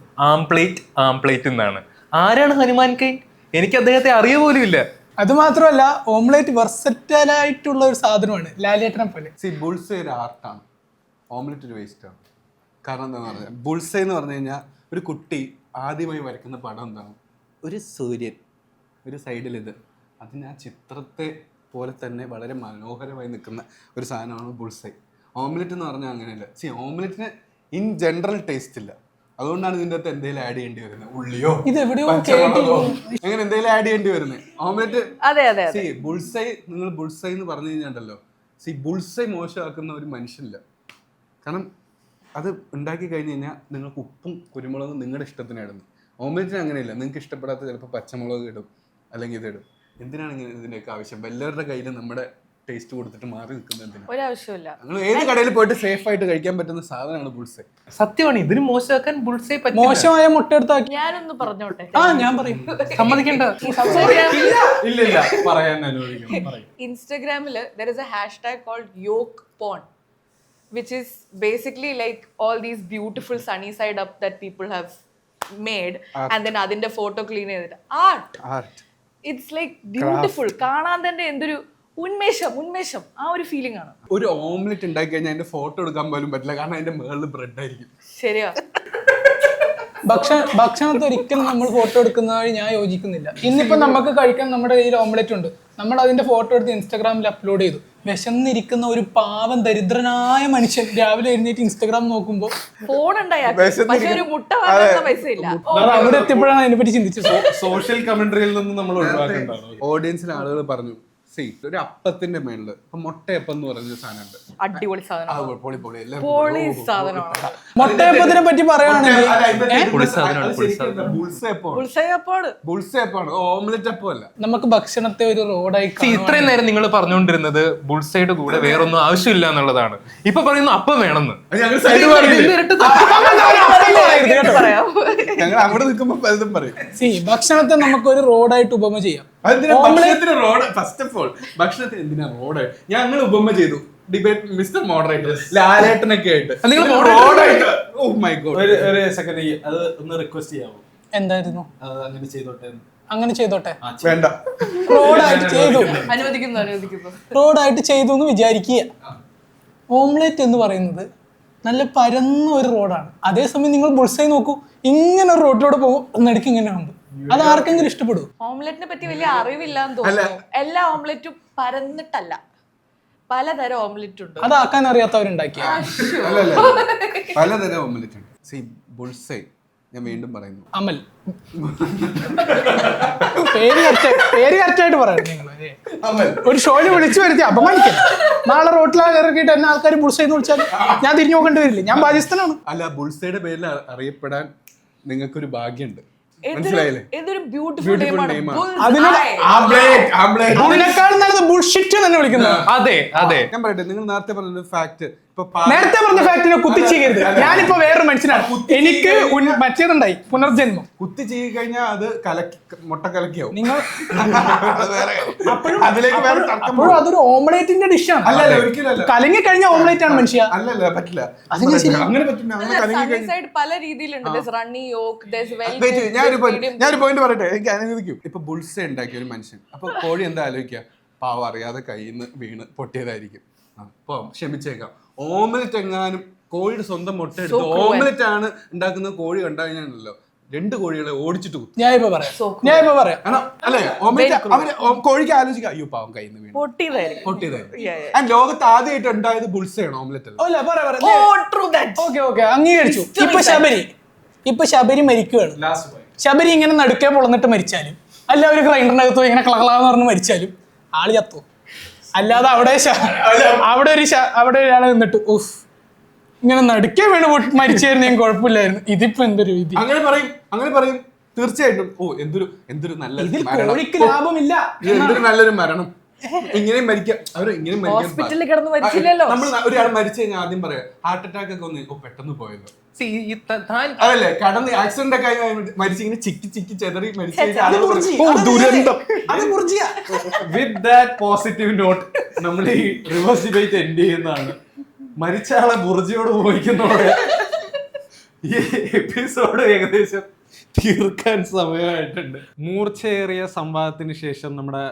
ആംപ്ലേറ്റ് എന്നാണ്. ആരാണ് ഹനുമാൻ കൈൻ? എനിക്ക് അദ്ദേഹത്തെ അറിയ പോലും ഇല്ല. അത് മാത്രമല്ല, ഓംലെറ്റ് വെർസറ്റൈൽ ആയിട്ടുള്ള ഒരു സാധനമാണ്, ലാലേട്ടനെ പോലെ. ബുൾസൈ ഒരു ആർട്ടാണ്, ഓംലെറ്റ് ഒരു വേസ്റ്റ് ആണ്. കാരണം എന്താണെന്ന് പറഞ്ഞാൽ ബുൾസൈ എന്ന് പറഞ്ഞു കഴിഞ്ഞാൽ ഒരു കുട്ടി ആദ്യമായി വരയ്ക്കുന്ന പടം എന്താണ്? ഒരു സൂര്യൻ, ഒരു സൈഡിൽ ഇത്. അതിന് ആ ചിത്രത്തെ പോലെ തന്നെ വളരെ മനോഹരമായി നിൽക്കുന്ന ഒരു സാധനമാണ് ബുൾസൈ. ഓംലെറ്റ് എന്ന് പറഞ്ഞാൽ അങ്ങനെയല്ല. ഓംലെറ്റിന് ഇൻ ജനറൽ ടേസ്റ്റ് ഇല്ല. അതുകൊണ്ടാണ് ഇതിൻ്റെ അകത്ത് എന്തെങ്കിലും ആഡ് ചെയ്യേണ്ടി വരുന്നത്, ഉള്ളിയോ പച്ചമുളകോ അങ്ങനെ എന്തെങ്കിലും ആഡ് ചെയ്യേണ്ടി വരുന്നത്. ഓംലെറ്റ് ബുൾസൈ, നിങ്ങൾ ബുൾസൈ എന്ന് പറഞ്ഞു കഴിഞ്ഞാണ്ടല്ലോ, ബുൾസൈ മോശമാക്കുന്ന ഒരു മനുഷ്യനില്ല. കാരണം അത് ഉണ്ടാക്കി കഴിഞ്ഞ് കഴിഞ്ഞാൽ നിങ്ങൾക്ക് ഉപ്പും കുരുമുളകും നിങ്ങളുടെ ഇഷ്ടത്തിന് ഇടുന്നു. ഓംലെറ്റിന് അങ്ങനെയില്ല. നിങ്ങൾക്ക് ഇഷ്ടപ്പെടാത്ത ചിലപ്പോൾ പച്ചമുളക് ഇടും, അല്ലെങ്കിൽ ഇതിടും. എന്തിനാണ് ഇങ്ങനെ ഇതിൻ്റെയൊക്കെ ആവശ്യം? എല്ലാവരുടെ കയ്യിൽ നമ്മുടെ ടേസ്റ്റ് കൊടുത്തിട്ട് മാറി നിൽക്കുന്നതിന് ഒരാവശ്യമില്ല. നിങ്ങൾ ഏത് കടയിൽ പോയിട്ട് സേഫ് ആയിട്ട് കഴിക്കാൻ പറ്റുന്ന സാധനമാണ് ബുൾസൈ. സത്യമാണ്, ഇതിന് മോശമാക്കാൻ ബുൾസൈ പറ്റും. മോശമായ മുട്ട എടുത്താക്കി. ഞാനൊന്ന് പറഞ്ഞോട്ടെ, ഞാൻ പറയും, സമ്മതിക്കണ്ട. ഇല്ല പറയാൻ അനുവദിക്കണം. Instagramil there is a hashtag called yoke porn, which is basically like all these beautiful sunny side up that people have made and then adinte photo clean edittu art. It's like beautiful. കാണാൻ തന്നെ എന്തൊരു ഉന്മേഷം ആ ഒരു feeling ആണ്. ഒരു omelette ഉണ്ടാക്കി കഴിഞ്ഞാൽ അതിന്റെ ഫോട്ടോ എടുക്കാൻ പോലും പറ്റില്ല, കാരണം അതിന്റെ മുകളിൽ ബ്രെഡ് ആയിരിക്കും. ശരിയാ. ഭക്ഷണത്തെ ഒരിക്കലും നമ്മൾ ഫോട്ടോ എടുക്കുന്നതായി ഞാൻ യോജിക്കുന്നില്ല. ഇന്നിപ്പോ നമുക്ക് കഴിക്കാൻ നമ്മുടെ കയ്യിൽ ഓംലെറ്റ് ഉണ്ട്, നമ്മൾ അതിന്റെ ഫോട്ടോ എടുത്ത് ഇൻസ്റ്റാഗ്രാമിൽ അപ്ലോഡ് ചെയ്തു. വിശന്നിരിക്കുന്ന ഒരു പാവം ദരിദ്രനായ മനുഷ്യൻ രാവിലെ എഴുന്നേറ്റ് ഇൻസ്റ്റാഗ്രാം നോക്കുമ്പോ ഫോൺ ഉണ്ടായാ പക്ഷെ ഒരു മുട്ട വാങ്ങാനുള്ള പൈസ ഇല്ല. അവിടെ എത്തിയപ്പോഴാണ് അതിനെപ്പറ്റി ചിന്തിച്ചത്. സോഷ്യൽ കമന്ററിയിൽ നിന്ന് നമ്മൾ ഒഴിവാക്കേണ്ടതാണ്. ഓഡിയൻസിന് ആളുകൾ പറഞ്ഞു, ഒരു അപ്പത്തിന്റെ മേളില് ഇപ്പൊ മുട്ടയപ്പം എന്ന് പറഞ്ഞ സാധനമുണ്ട്, അടിപൊളി സാധനം, പൊളി പൊളി എല്ലാം പൊളി സാധനമാണ്. മുട്ടയപ്പത്തിനെ പറ്റി പറയുകയാണെങ്കിൽ ബുൾസയപ്പാണ്, ഓംലെറ്റ് അപ്പം അല്ല. നമുക്ക് ഭക്ഷണത്തെ ഒരു റോഡായി ഇത്രയും നേരം നിങ്ങൾ പറഞ്ഞുകൊണ്ടിരുന്നത് ബുൾസൈഡ് കൂടെ വേറൊന്നും ആവശ്യമില്ല എന്നുള്ളതാണ്. ഇപ്പൊ പറയുന്നു അപ്പം വേണമെന്ന്. ഞങ്ങൾ അവിടെ നിൽക്കുമ്പോ പലതും പറയും. ഭക്ഷണത്തെ നമുക്ക് ഒരു റോഡായിട്ട് ഉപമ ചെയ്യാം. ഫസ്റ്റ് ഓഫ് ഓൾ ഭക്ഷണത്തിന് എന്തിനാ റോഡ്? ഞങ്ങൾ ഉപമ ചെയ്തു, ഡിബേറ്റ് മിസ്റ്റർ മോഡറേറ്റർ ലാലേട്ടനൊക്കെ ആയിട്ട്. ഓ മൈ ഗോഡ്, ഒരു സെക്കൻഡ് അത് ഒന്ന് റിക്വസ്റ്റ് ചെയ്യാമോ? എന്തായിരുന്നു? അങ്ങനെ ചെയ്തോട്ടെ. വേണ്ട, റോഡായിട്ട് ചെയ്തു, അനുവദിക്കുന്നു. റോഡായിട്ട് ചെയ്തു എന്ന് വിചാരിക്കുക. ഓംലെറ്റ് എന്ന് പറയുന്നത് നല്ല പരന്ന ഒരു റോഡാണ്. അതേസമയം നിങ്ങൾ ബുൾസൈ നോക്കൂ, ഇങ്ങനെ ഒരു റോഡിലൂടെ പോകും, നടുക്ക് ഇങ്ങനെ ഉണ്ട്. അത് ആർക്കെങ്കിലും ഇഷ്ടപ്പെടും? ഓംലെറ്റിനെ പറ്റി വലിയ അറിവില്ലാന്ന് തോന്നുന്നു. എല്ലാ ഓംലെറ്റും പരന്നിട്ടല്ല, പലതരം ഓംലെറ്റ് ഉണ്ട്. അതാക്കാൻ അറിയാത്തവരുണ്ടാക്കിയ പലതരം ഓംലെറ്റ് ഉണ്ട്. സി ബുൾസൈ, ഞാൻ വീണ്ടും പറയുന്നു, അമൽ പേര് കറക്റ്റായിട്ട് പറയണം നിങ്ങൾ. ഒരു ഷോയിൽ വിളിച്ചു വരുത്തി അപമാനിക്കണം. നാളെ റോട്ടിലാണ് ഇറക്കിയിട്ട് എന്നെ ആൾക്കാർ ബുൾസൈ എന്ന് വിളിച്ചാൽ ഞാൻ തിരിഞ്ഞു നോക്കേണ്ടി വരില്ല. ഞാൻ ബാധ്യസ്ഥനാണ്. അല്ല, ബുൾസൈയുടെ പേരിൽ അറിയപ്പെടാൻ നിങ്ങൾക്കൊരു ഭാഗ്യമുണ്ട്, മനസ്സിലായില്ലേ? അതിനേക്കാൾ നല്ലത് ബുൾഷിറ്റ് തന്നെ വിളിക്കുന്നത്. അതെ അതെ, ഞാൻ പറയട്ടെ, നിങ്ങൾ നേരത്തെ പറഞ്ഞ ഫാക്ട്, നേരത്തെ പറഞ്ഞ ഫാക്ടിനെ കുത്തി ചെയ്യരുത്. ഞാനിപ്പോ വേറൊരു മനുഷ്യനാണ്, എനിക്ക് മറ്റേതുണ്ടായി പുനർജന്മം. കുത്തി ചെയ്ത് കഴിഞ്ഞാൽ അത് മുട്ട കലക്കിയാവും. നിങ്ങൾ അപ്പോഴും അതൊരു ഓംലേറ്റിന്റെ ഡിഷാണ്. അല്ലല്ല, ഒരിക്കലും കലങ്ങി കഴിഞ്ഞ ഓംലേറ്റ് ആണ് മനുഷ്യ. അല്ലല്ല, പറ്റില്ല, അങ്ങനെ പറ്റില്ല. പല രീതിയിലുണ്ട്. റണ്ണി യോക്ക്, ഞാനൊരു പോയിന്റ് പറയട്ടെ, എനിക്ക് അനുവദിക്കും. ഇപ്പൊ ബുൾസൈ ഉണ്ടാക്കിയ ഒരു മനുഷ്യൻ, അപ്പൊ കോഴി എന്താ ആലോചിക്കുക? പാവം അറിയാതെ കയ്യിൽ നിന്ന് വീണ് പൊട്ടിയതായിരിക്കും. അപ്പൊ ക്ഷമിച്ചേക്കാം. ഓംലെറ്റ് എങ്ങാനും കോഴിയുടെ സ്വന്തം മുട്ട എടുത്ത് ഓംലെറ്റ് ആണ് ഉണ്ടാക്കുന്ന കോഴി കണ്ടു കഴിഞ്ഞാണല്ലോ, 2 കോഴികളെ ഓടിച്ചിട്ട് കുത്തും. ഞാൻ ഇപ്പൊ പറയാം അല്ലെ, ഓംലെറ്റ് അവര് കോഴിക്ക് ആലോചിക്കാം, അയ്യോ പാവം കയ്യിൽ നിന്ന് വീണ് പൊട്ടിയതായിരിക്കും. ലോകത്ത് ആദ്യമായിട്ട് ഉണ്ടായത് ബുൾസൈ ആണ്, ഓംലെറ്റ് അല്ല. ഓക്കെ, അംഗീകരിച്ചു. ഇപ്പൊ ശബരി മരിക്കുകയാണ്. ശബരി ഇങ്ങനെ നടുക്കെ പൊളന്നിട്ട് മരിച്ചാലും, അല്ല ഒരു ഗ്രൈൻഡറിനകത്തോ ഇങ്ങനെ കളകളാന്ന് പറഞ്ഞ് മരിച്ചാലും ആള് ചത്തു. അല്ലാതെ അവിടെ ഒരാളെ നിന്നിട്ട് ഉഫ് ഇങ്ങനെ നടുക്കെ വീണ് മരിച്ചായിരുന്നു, ഞാൻ കുഴപ്പമില്ലായിരുന്നു. ഇതിപ്പോ എന്തൊരു വിധി. അങ്ങനെ പറയും തീർച്ചയായിട്ടും. ഓ എന്തൊരു നല്ല കോഴിക്ക് ലാഭമില്ല, എന്തൊരു നല്ലൊരു മരണം. ഇങ്ങനെയും മരിക്കാം, അവരെങ്ങനെയും ഹോസ്പിറ്റലിൽ കിടന്ന് മരിച്ചില്ലല്ലോ. നമ്മൾ ഒരാൾ മരിച്ചു കഴിഞ്ഞാൽ ആദ്യം പറയാം ഹാർട്ട് അറ്റാക്ക് ഒക്കെ ഒന്ന് പെട്ടെന്ന് പോയല്ലോ. അതല്ലേ, കടന്ന് ആക്സിഡന്റ് ഒക്കെ മരിച്ചു ഇങ്ങനെ ചിക്കി ചെതറി മരിച്ചു. വിത്ത് ദാറ്റ് പോസിറ്റീവ് നോട്ട് നമ്മൾ ഈ റിവേഴ്സ് ഡിബേറ്റ് എൻഡ് ചെയ്യുന്നതാണ്. മരിച്ച ആളെ ബുർജിയോട് ഉപയോഗിക്കുന്നതോടെ ഈ എപ്പിസോഡ് ഏകദേശം തീർക്കാൻ സമയമായിട്ടുണ്ട്. മൂർച്ചയേറിയ സംവാദത്തിന് ശേഷം നമ്മുടെ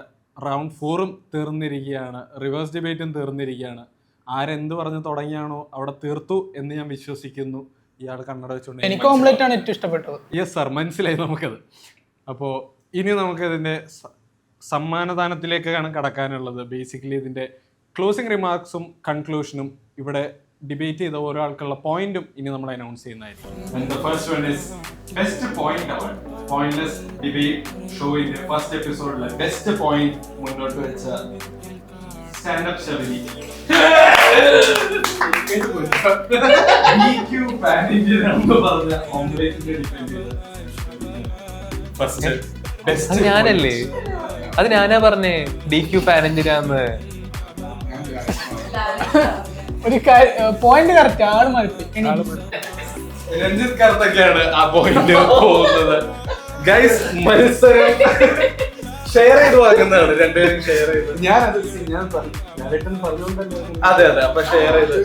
റൗണ്ട് 4ഉം തീർന്നിരിക്കുകയാണ്, റിവേഴ്സ് ഡിബേറ്റും തീർന്നിരിക്കുകയാണ്. ആരെന്ത് പറഞ്ഞ് തുടങ്ങിയാണോ അവിടെ തീർത്തു എന്ന് ഞാൻ വിശ്വസിക്കുന്നു. ഇയാൾ കണ്ണട വെച്ചോണ്ട് എനിക്ക് ഓംലെറ്റ് ആണ് ഏറ്റവും ഇഷ്ടപ്പെട്ടത്. യെസ് സാർ, മനസ്സിലായി നമുക്കത്. അപ്പോൾ ഇനി നമുക്കിതിൻ്റെ സമ്മാനദാനത്തിലേക്കാണ് കടക്കാനുള്ളത്. ബേസിക്കലി ഇതിൻ്റെ ക്ലോസിംഗ് റിമാർക്സും കൺക്ലൂഷനും ഇവിടെ ഡിബേറ്റ് ചെയ്ത ഓരോ ആൾക്കുള്ള പോയിന്റും ഇനി നമ്മൾ അനൗൺസ് ചെയ്യുന്നതായിരിക്കും. The first one is best point award. Pointless debate ഷോയിന്റെ ഫസ്റ്റ് എപ്പിസോഡിലെ ബെസ്റ്റ് പോയിന്റ് മുന്നോട്ട് വെച്ച സ്റ്റാൻഡപ്പ് ശബരി. ഞാനല്ലേ, അത് ഞാനാ പറഞ്ഞേ DQ പാരന്റിനാന്ന്. ഒരു പോയിന്റ് കറക്റ്റ്, ആള് മാറ്റി. രഞ്ജിത്ത് കറുത്തൊക്കെയാണ് ആ പോയിന്റ് പോകുന്നത്. ഗൈസ് മത്സരം ഷെയർ ചെയ്ത് വാങ്ങുന്നതാണ്, രണ്ടുപേരും ഷെയർ ചെയ്ത്. ഞാൻ പറഞ്ഞുകൊണ്ടല്ലേ. അതെ അതെ, അപ്പൊ ഷെയർ ചെയ്ത്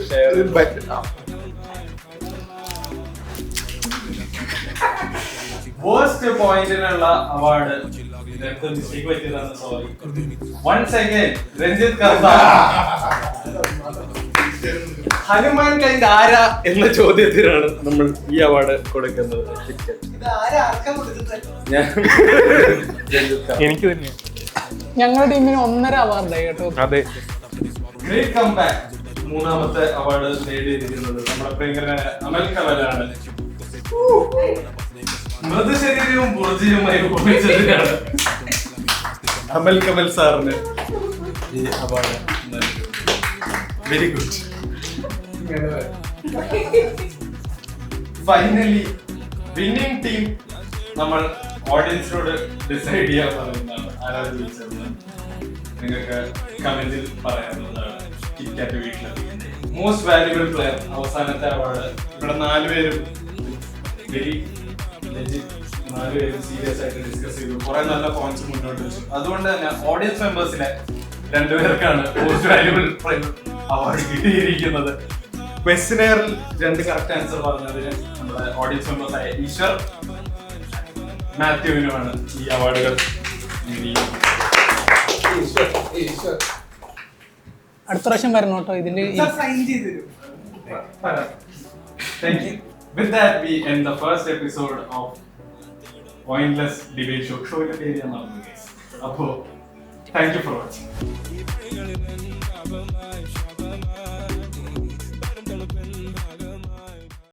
വേഴ്സ്റ്റ് പോയിന്റിനുള്ള അവാർഡ് മിസ്റ്റേക്ക് പറ്റിയതാണ്, സോറി. വൺസ് അഗൈൻ രഞ്ജിത്ത് കർത്ത. ഹനുമാൻ കൈൻഡ് ആരാ എന്ന ചോദ്യത്തിനാണ് നമ്മൾ ഈ അവാർഡ് കൊടുക്കുന്നത്. ഞാൻ എനിക്ക് തന്നെ. ഞങ്ങളുടെ ടീമിന് 1.5 അവാർഡായി കേട്ടോ. അതെ, ഗ്രേറ്റ് കംബാക്ക്. മൂന്നാമത്തെ അവാർഡ് നേടിയിരിക്കുന്നത് നമ്മുടെ പ്രിയങ്കരനായ അമൽ കമലാണ്. മൃദുശരീരവും ബുർജിയുമായി ഉപയോഗിച്ചതിനാണ് അമൽ കമൽ സാറിന് ഈ അവാർഡ് നൽകുന്നത്. Very good. Finally winning team നമ്മൾ ഓഡിയൻസിനോട് ഡിസൈഡ് ചെയ്യാൻ പറയുന്നതാണ്. ആരാണ് വിളിച്ചതെന്ന് നിങ്ങൾക്ക് കമന്റിൽ പറയാവുന്നതാണ്. കിറ്റ്കാറ്റ് വീട്ടിലെത്തി മോസ്റ്റ് വാല്യുബിൾ പ്ലെയർ അവസാനത്തെ അവാർഡ് ഇവിടെ 4 പേരും വെരി സീരിയസ് ആയിട്ട് ഡിസ്കസ് ചെയ്തു. കുറെ നല്ല പോയിന്റ്സ് മുന്നോട്ട് വെച്ചു. അതുകൊണ്ട് തന്നെ ഓഡിയൻസ് മെമ്പേഴ്സിലെ 2 പേർക്കാണ് മോസ്റ്റ് വാല്യുബിൾ പ്ലെയർ അവാർഡ് കിട്ടിയിരിക്കുന്നത്. ക്വസ്റ്റിനെയറിൽ 2 കറക്റ്റ് ആൻസർ പറഞ്ഞതിന് നമ്മുടെ ഓഡിയൻസ് മെമ്പേഴ്സായ ഈശ്വർ മാത്യുവിനുമാണ് ഈ അവാർഡുകൾ നേടിയിരിക്കുന്നത്. അടുത്ത പ്രാവശ്യം വരണം കേട്ടോ ഇതില്. Thank you. With that, we end the first episode of Pointless Debate Show. Show in the area now, guys. Thank you for watching.